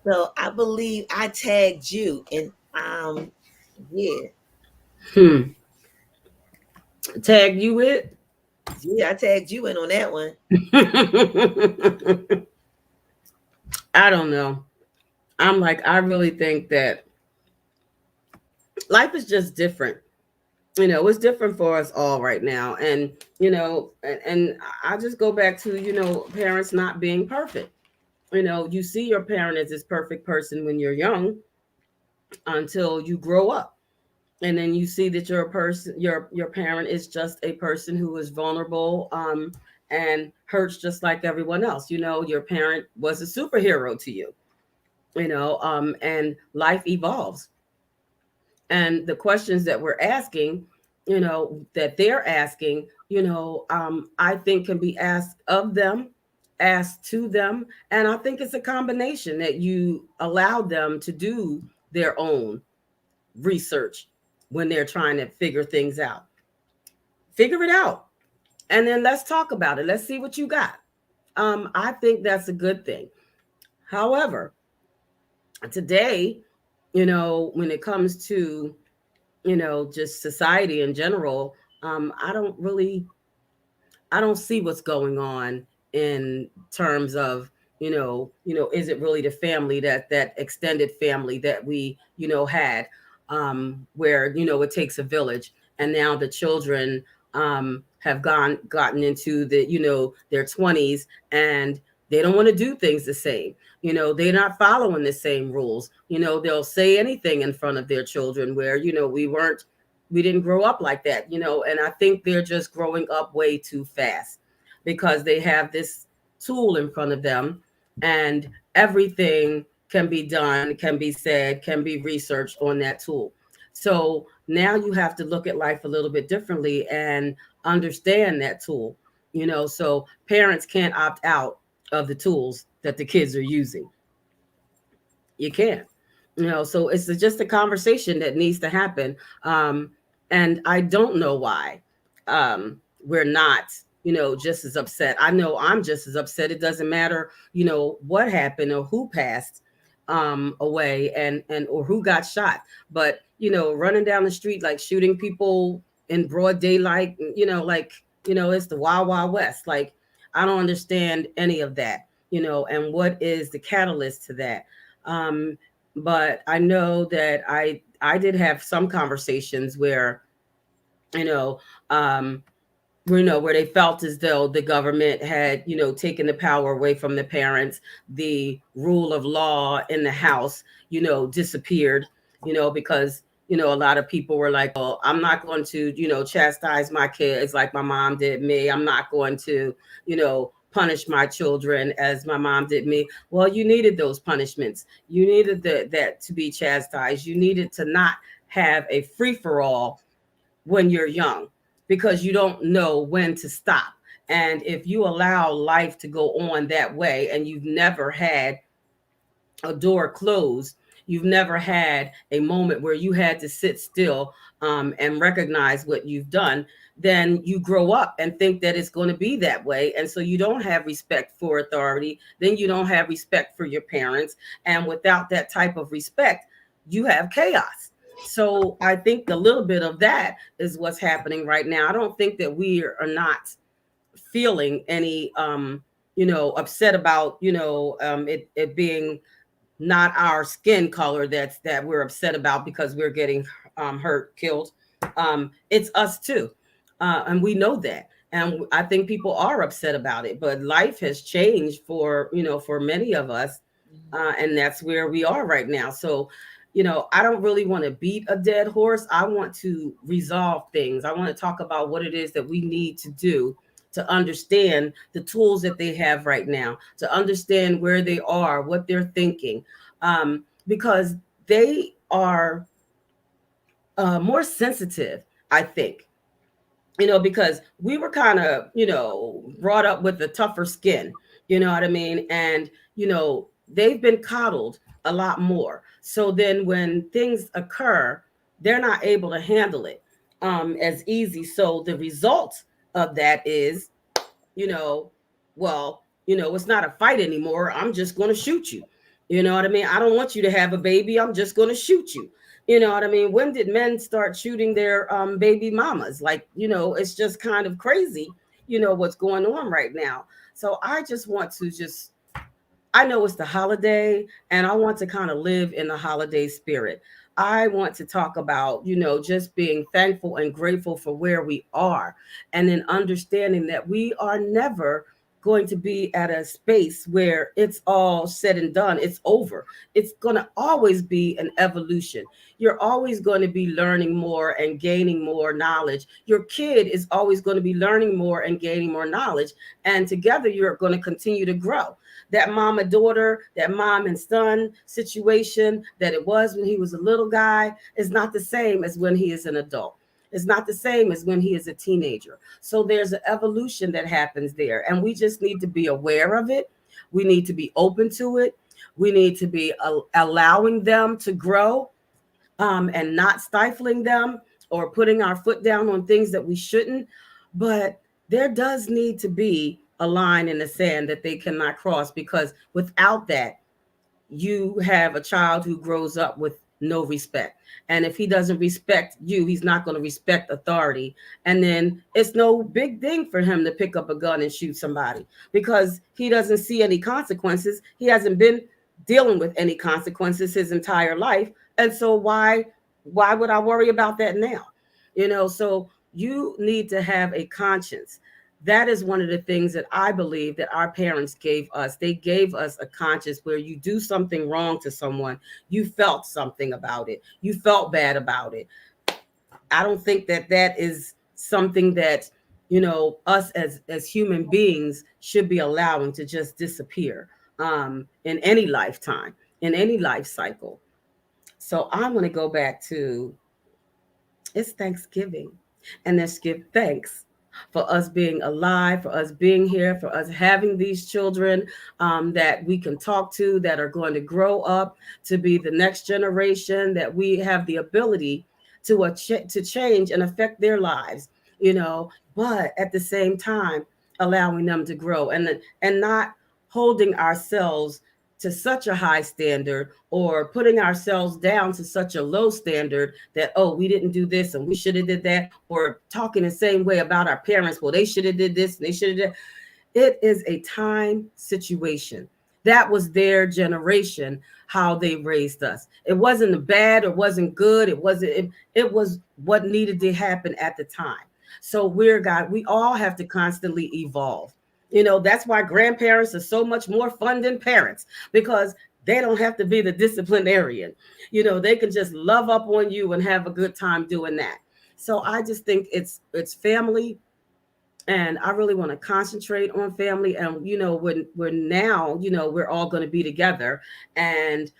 So I believe I tagged you and yeah. Tag you it? Yeah, I tagged you in on that one. I don't know. I'm like, I really think that life is just different. You know, it's different for us all right now. And, you know, and I just go back to, you know, parents not being perfect. You know, you see your parent as this perfect person when you're young until you grow up. And then you see that your parent is just a person who is vulnerable and hurts just like everyone else. You know, your parent was a superhero to you, you know, and life evolves. And the questions that we're asking, you know, that they're asking, you know, I think can be asked of them, asked to them. And I think it's a combination that you allow them to do their own research when they're trying to figure things out. Figure it out. And then let's talk about it. Let's see what you got. I think that's a good thing. However, today, you know, when it comes to, you know, just society in general, I don't see what's going on in terms of, is it really the family, that extended family that we, you know, had, where, you know, it takes a village, and now the children have gotten into the, you know, their 20s, and they don't want to do things the same. You know, they're not following the same rules. You know, they'll say anything in front of their children where, you know, we didn't grow up like that, you know, and I think they're just growing up way too fast because they have this tool in front of them, and everything can be done, can be said, can be researched on that tool. So now you have to look at life a little bit differently and understand that tool, you know, so parents can't opt out of the tools that the kids are using. You can't, you know, so it's just a conversation that needs to happen. And I don't know why we're not, you know, just as upset. I know I'm just as upset. It doesn't matter, you know, what happened or who passed away and or who got shot. But, you know, running down the street, like shooting people in broad daylight, you know, like, you know, it's the Wild Wild West. Like, I don't understand any of that, and what is the catalyst to that. Um, but I know that I did have some conversations where, you know, um, where they felt as though the government had, taken the power away from the parents. The rule of law in the house, disappeared, because, a lot of people were like, well, I'm not going to, chastise my kids like my mom did me. I'm not going to, punish my children as my mom did me. Well, you needed those punishments. You needed that to be chastised. You needed to not have a free for all when you're young, because you don't know when to stop. And if you allow life to go on that way and you've never had a door closed, you've never had a moment where you had to sit still, and recognize what you've done, then you grow up and think that it's going to be that way. And so you don't have respect for authority. Then you don't have respect for your parents. And without that type of respect, you have chaos. So I think a little bit of that is what's happening right now. I don't think that we are not feeling any, upset about, it being not our skin color that we're upset about because we're getting hurt, killed. It's us too, and we know that. And I think people are upset about it. But life has changed for many of us, and that's where we are right now. So, I don't really want to beat a dead horse. I want to resolve things. I want to talk about what it is that we need to do to understand the tools that they have right now, to understand where they are, what they're thinking, because they are more sensitive, I think, because we were kind of, brought up with a tougher skin, you know what I mean? And, they've been coddled a lot more. So then when things occur, they're not able to handle it as easy. So the result of that is, you know, well, it's not a fight anymore. I'm just going to shoot you. You know what I mean? I don't want you to have a baby. I'm just going to shoot you. You know what I mean? When did men start shooting their baby mamas? Like, it's just kind of crazy, what's going on right now. So I just want to I know it's the holiday and I want to kind of live in the holiday spirit. I want to talk about, just being thankful and grateful for where we are, and then understanding that we are never going to be at a space where it's all said and done. It's over. It's going to always be an evolution. You're always going to be learning more and gaining more knowledge. Your kid is always going to be learning more and gaining more knowledge. And together, you're going to continue to grow. That mom and daughter, that mom and son situation that it was when he was a little guy is not the same as when he is an adult. It's not the same as when he is a teenager. So there's an evolution that happens there. And we just need to be aware of it. We need to be open to it. We need to be allowing them to grow, and not stifling them or putting our foot down on things that we shouldn't. But there does need to be a line in the sand that they cannot cross, because without that, you have a child who grows up with no respect. And if he doesn't respect you, he's not going to respect authority. And then it's no big thing for him to pick up a gun and shoot somebody because he doesn't see any consequences. He hasn't been dealing with any consequences his entire life. And so why would I worry about that now? So you need to have a conscience. That is one of the things that I believe that our parents gave us. They gave us a conscience where you do something wrong to someone, you felt something about it. You felt bad about it. I don't think that is something that, us as human beings should be allowing to just disappear in any lifetime, in any life cycle. So I'm going to go back to, it's Thanksgiving, and let's give thanks for us being alive, for us being here, for us having these children that we can talk to, that are going to grow up to be the next generation, that we have the ability to change and affect their lives, but at the same time, allowing them to grow and not holding ourselves to such a high standard or putting ourselves down to such a low standard that, oh, we didn't do this and we should have did that, or talking the same way about our parents. Well, they should have did this and they should have did. It is a time situation. That was their generation, how they raised us. It wasn't bad or wasn't good. It was what needed to happen at the time. So we all have to constantly evolve. That's why grandparents are so much more fun than parents, because they don't have to be the disciplinarian. They can just love up on you and have a good time doing that. So I just think it's family, and I really want to concentrate on family. And when we're now, we're all going to be together. And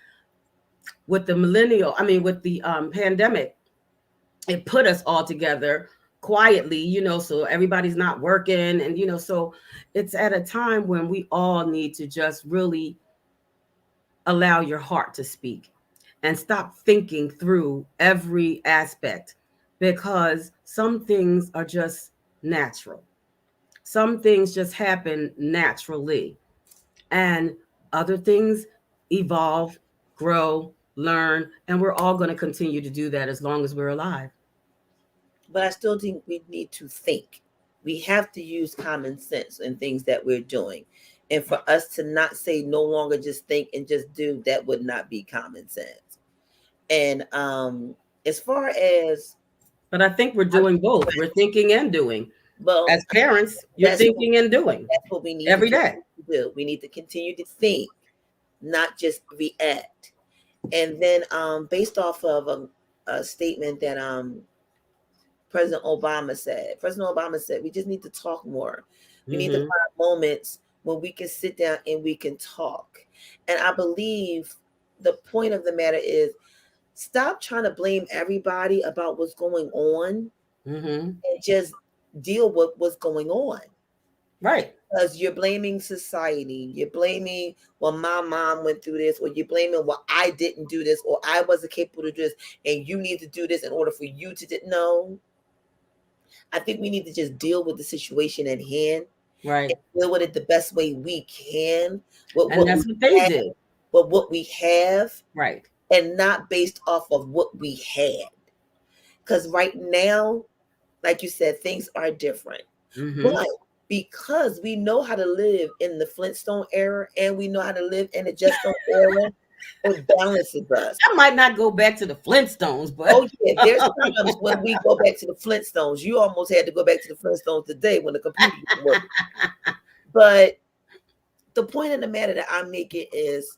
with the with the pandemic, it put us all together quietly, so everybody's not working, and so it's at a time when we all need to just really allow your heart to speak and stop thinking through every aspect, because some things are just natural. Some things just happen naturally, and other things evolve, grow, learn, and we're all going to continue to do that as long as we're alive. But I still think we need to think. We have to use common sense in things that we're doing. And for us to not say no longer just think and just do, that would not be common sense. And as far as, But I think we're doing both. We're thinking and doing. well, As parents, you're thinking and doing that's what we need every to day. do. We need to continue to think, not just react. And then based off of a statement that President Obama said, we just need to talk more. We need to find moments when we can sit down and we can talk. And I believe the point of the matter is, stop trying to blame everybody about what's going on, and just deal with what's going on. Right. Because you're blaming society. You're blaming, well, my mom went through this, or you're blaming, well, I didn't do this, or I wasn't capable to do this, and you need to do this in order for you to do. No. I think we need to just deal with the situation at hand. Right. And deal with it the best way we can. And that's what they did. But what we have. Right. And not based off of what we had. Because right now, like you said, things are different. But because we know how to live in the Flintstone era, and we know how to live in the Jetstone era, it balances us. I might not go back to the Flintstones, but oh yeah, there's times when we go back to the Flintstones. You almost had to go back to the Flintstones today when the computer didn't work. But the point of the matter that I'm making is,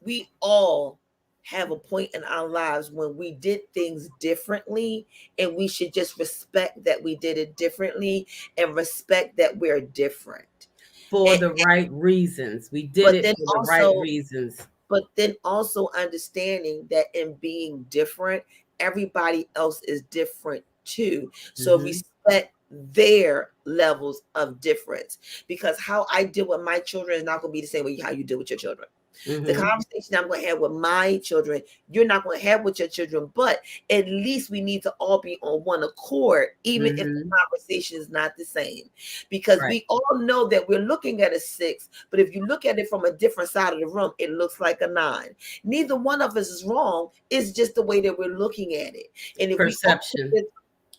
we all have a point in our lives when we did things differently, and we should just respect that we did it differently, and respect that we're different for the right reasons. We did it for the right reasons. But then also understanding that in being different, everybody else is different too. So respect their levels of difference, because how I deal with my children is not going to be the same way how you deal with your children. The conversation I'm going to have with my children, you're not going to have with your children, but at least we need to all be on one accord, even if the conversation is not the same. Because we all know that we're looking at a 6, but if you look at it from a different side of the room, it looks like a 9. Neither one of us is wrong. It's just the way that we're looking at it. And if perception.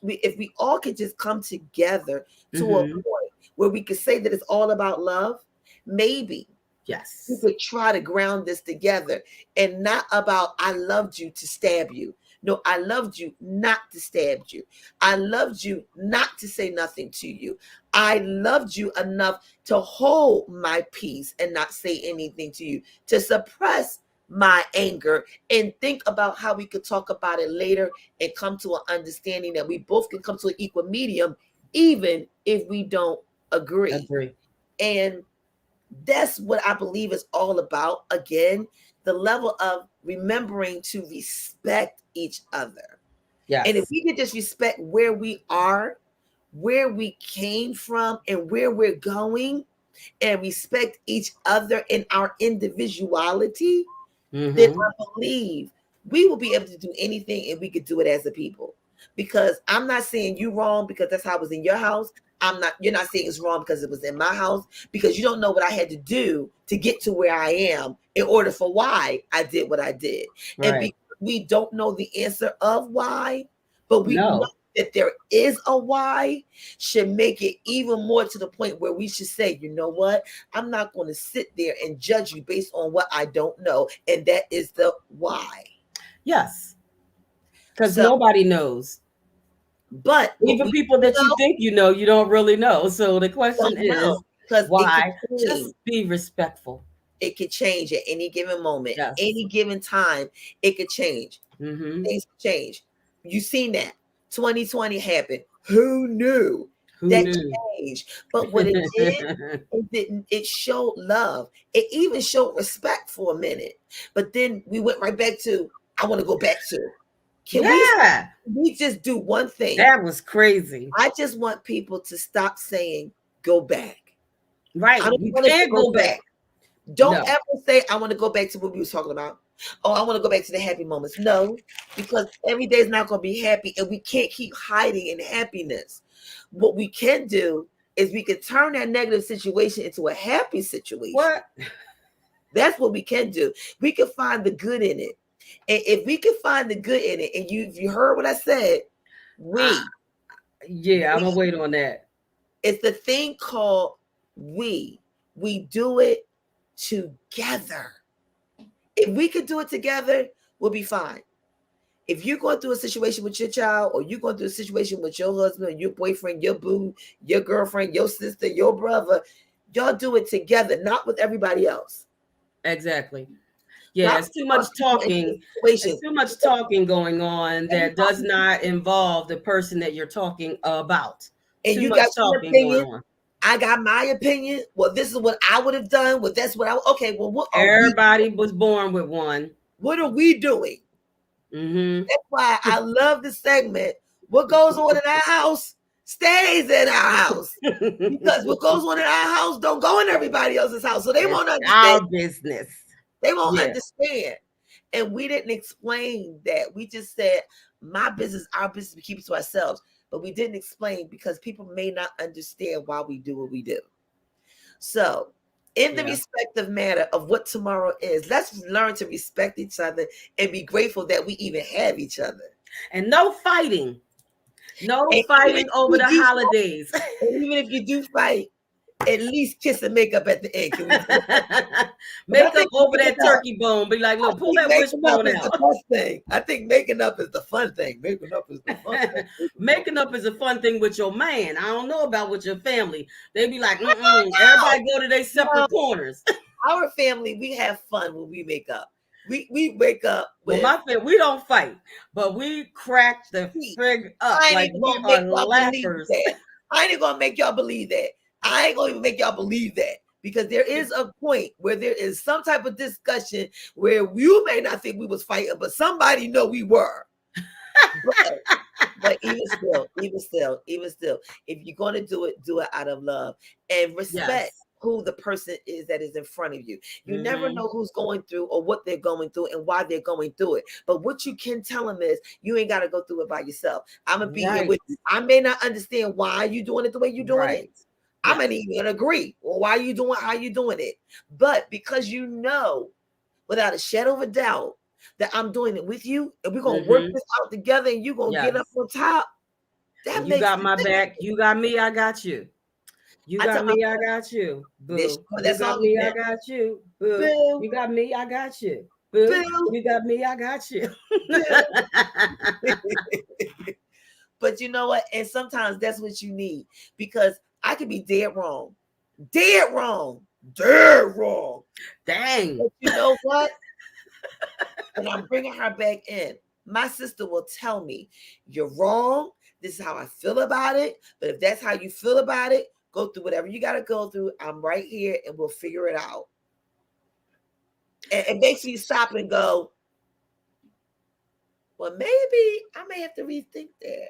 If we all could just come together to a point where we could say that it's all about love, maybe. Yes. We could try to ground this together, and not about, I loved you to stab you. No, I loved you not to stab you. I loved you not to say nothing to you. I loved you enough to hold my peace and not say anything to you, to suppress my anger and think about how we could talk about it later and come to an understanding that we both can come to an equal medium, even if we don't agree. And that's what I believe is all about. Again, the level of remembering to respect each other. Yes. And if we could just respect where we are, where we came from, and where we're going, and respect each other in our individuality, then I believe we will be able to do anything, and we could do it as a people. Because I'm not saying you wrong because that's how it was in your house. You're not saying it's wrong because it was in my house, because you don't know what I had to do to get to where I am in order for why I did what I did. And we don't know the answer of why, but we know that there is a why should make it even more to the point where we should say, you know what? I'm not going to sit there and judge you based on what I don't know. And that is the why. Yes. Because So, nobody knows. but what Even we people that you know, think you know, you don't really know. So the question don't know is, because it could why? change. Just be respectful. It could change at any given moment, Yes. any given time. It could change. Mm-hmm. Things change. You seen that 2020 happened. Who knew Who that knew? changed? But what it did, it didn't. It showed love. It even showed respect for a minute. But then we went right back to. I want to go back to. Can Yeah, we just do one thing? that was crazy. I just want people to stop saying go back. I Right. don't You want us to can't go go back. back. Don't No. ever say I want to go back to what we was talking about. Oh, I want to go back to the happy moments. No, because every day is not going to be happy, and we can't keep hiding in happiness. What we can do is we can turn that negative situation into a happy situation. What? That's what we can do. We can find the good in it, and if we can find the good in it, and you heard what I said, Uh, we yeah, I'm gonna wait on that. it's the thing called we do it together. If we could do it together, we'll be fine. If you're going through a situation with your child, or you're going through a situation with your husband, your boyfriend, your boo, your girlfriend, your sister, your brother, y'all do it together, not with everybody else. Exactly. Yeah, Not it's too put much people into talking. situations. It's too much talking going on And, that does not involve the person that you're talking about. and Too you much got your talking going opinion. on. I got my opinion. Well, this is what I would have done. Well, that's what I. Okay. Well, what are we? Everybody was born with one. What are we doing? Mm-hmm. That's why I love the segment. What goes on in our house stays in our house. Because what goes on in our house don't go in everybody else's house. So they It's won't understand. our business. They won't Yeah. understand. And we didn't explain that. We just said, my business, our business, we keep it to ourselves. But we didn't explain because people may not understand why we do what we do. So, in the Yeah. respective matter of what tomorrow is, let's learn to respect each other and be grateful that we even have each other. And no fighting. No And even fighting if over you the do holidays. And even if you do fight, at least kiss and make up at the end. Can we do that? I Make up think over making that up. turkey bone. Be like, I look, pull think that making up wishbone is the out. best thing. I think making up is the fun thing. Making up is the fun thing. Making up is a fun thing with your man. I don't know about with your family. They be like, No, everybody go to their no. separate corners. Our family, we have fun when we make up. We wake up Well, with. my family, we don't fight, but we crack the frig up. I ain't Like even we gonna are make y'all believe laughers. that. I ain't even gonna make y'all believe that. I ain't gonna even make y'all believe that. Because there is a point where there is some type of discussion where you may not think we was fighting, but somebody know we were. But even still, if you're gonna do it out of love and respect Yes. who the person is that is in front of you. You never Mm-hmm. know who's going through or what they're going through and why they're going through it. But what you can tell them is you ain't got to go through it by yourself. I'm gonna be here Right. with you. I may not understand why you doing it the way you're doing it. Right. I Yes. may even agree. Well, why are you doing how you doing it? But because you know without a shadow of a doubt that I'm doing it with you and we're gonna work Mm-hmm. this out together and you're gonna get up Yes. on top. That And you makes got my back. You got me. I got you. You I got tell my me. I got you. this Boo. You that got song me. I again. got you. Boo. Boo, You got me. I got you. Boo. boo, You got me. I got you. boo. But you know what? And sometimes that's what you need because I could be dead wrong. Dead wrong. Dead wrong. Dang. But you know what? And I'm bringing her back in. My sister will tell me, you're wrong. This is how I feel about it. But if that's how you feel about it, go through whatever you got to go through. I'm right here and we'll figure it out. And it makes me stop and go, well, maybe I may have to rethink that.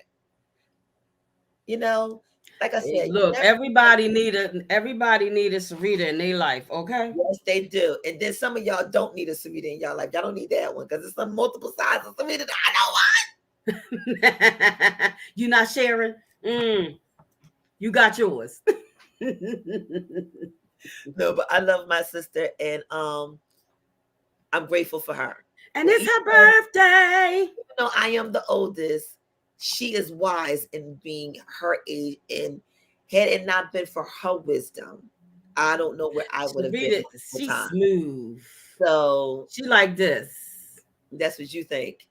You know, like I said, you Look, never everybody need a Sarita in their life, okay? yes, they do. And then some of y'all don't need a Sarita in y'all life. Y'all don't need that one because it's some multiple sides of Sarita. I know why. You not sharing? You got yours. No, but I love my sister and I'm grateful for her. And Well, it's her birthday. even though I am the oldest, she is wise in being her age, and had it not been for her wisdom, I don't know where I would have been Sharita, the whole she's time. smooth. So She like this. that's what you think.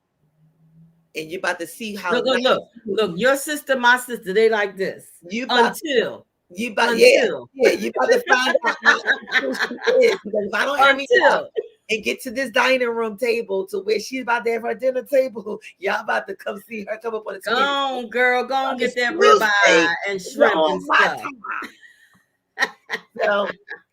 And you're about to see how Look, look, nice look, look. Your sister, my sister, they like this. you about Until, you about until, yeah, you about to find out how cool she is. Because if I don't hurry up until. and get to this dining room table to where she's about to have her dinner table, y'all about to come see her come up on the Go skinny on, girl. Go on, get that Tuesday. ribeye and shrimp and On my stuff. time. So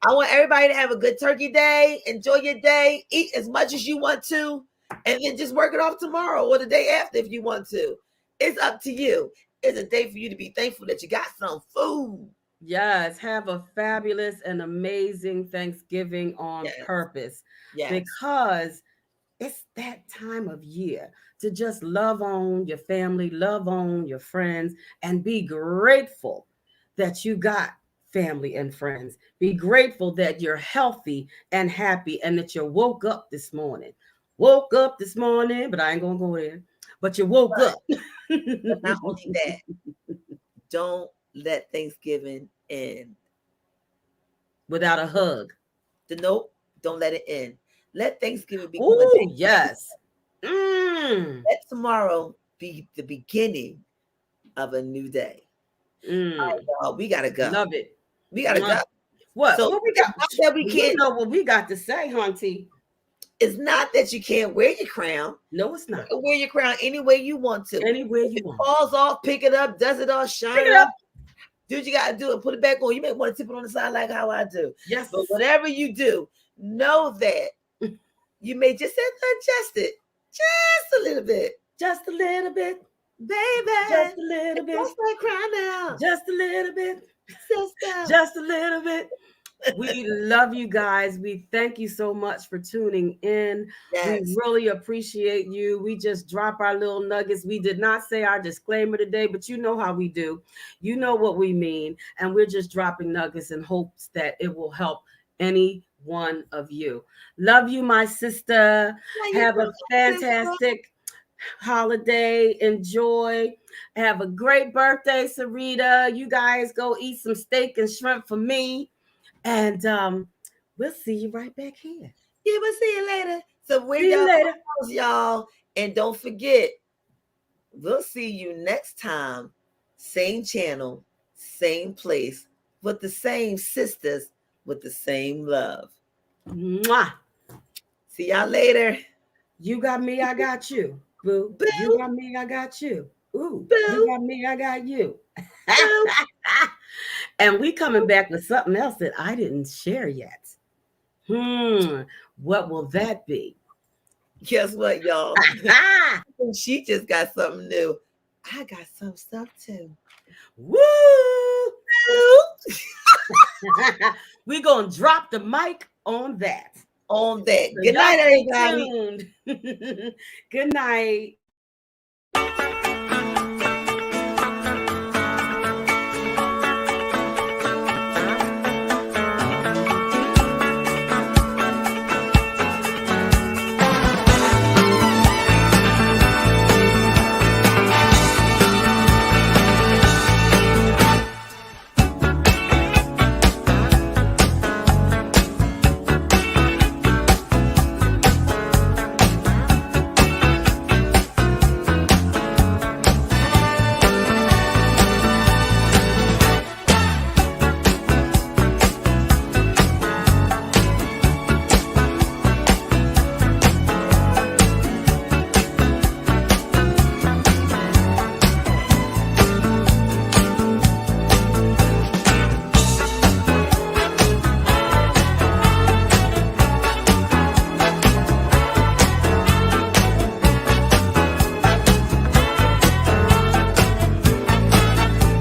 I want everybody to have a good turkey day. Enjoy your day. Eat as much as you want to, and then just work it off tomorrow or the day after if you want to. It's up to you. It's a day for you to be thankful that you got some food. Yes, have a fabulous and amazing Thanksgiving on Yes. purpose, Yes. because it's that time of year to just love on your family, love on your friends, and be grateful that you got family and friends. Be grateful that you're healthy and happy and that you woke up this morning. Woke up this morning, but I ain't gonna go there. But you woke up. But not only that, don't let Thanksgiving end. Without a hug. Nope, don't let it end. Let Thanksgiving become a Oh, day. yes. Mm, Let tomorrow be the beginning of a new day. All right, mm. y'all, we gotta go. Love it. We gotta go. Mwah. What? So What we it's got? not that we Well, you can't. know what we got to say, Hunty. It's not that you can't wear your crown. No, it's You not. can wear your crown any way you want to. Anywhere If you it want. falls off, pick it up, dust it off, Pick shine it it up. up. Do what you gotta do and put it back on. You may want to tip it on the side like how I do. Yes. But whatever you do, know that you may just have to adjust it just a little bit. Just a little bit. Baby. Just a little bit. Don't start crying now. Just a little bit. Sister. Just a little bit. We love you guys. We thank you so much for tuning in. Yes. We really appreciate you. We just drop our little nuggets. We did not say our disclaimer today, but you know how we do. You know what we mean. And we're just dropping nuggets in hopes that it will help any one of you. Love you, my sister. Have a fantastic holiday. Enjoy. Have a great birthday, Sarita. You guys go eat some steak and shrimp for me. And we'll see you right back here. Yeah, we'll see you later. So we're See you later. y'all. And don't forget, we'll see you next time. Same channel, same place, with the same sisters, with the same love. Mwah. See y'all later. You got me, I got you. Boo. Boo. You got me, I got you. Ooh. Boo. You got me, I got you. And we coming back with something else that I didn't share yet. What will that be? Guess what, y'all? She just got something new. I got some stuff too. Woo! We're going to drop the mic on that. On that. So Good night, stay everybody. tuned. Good night.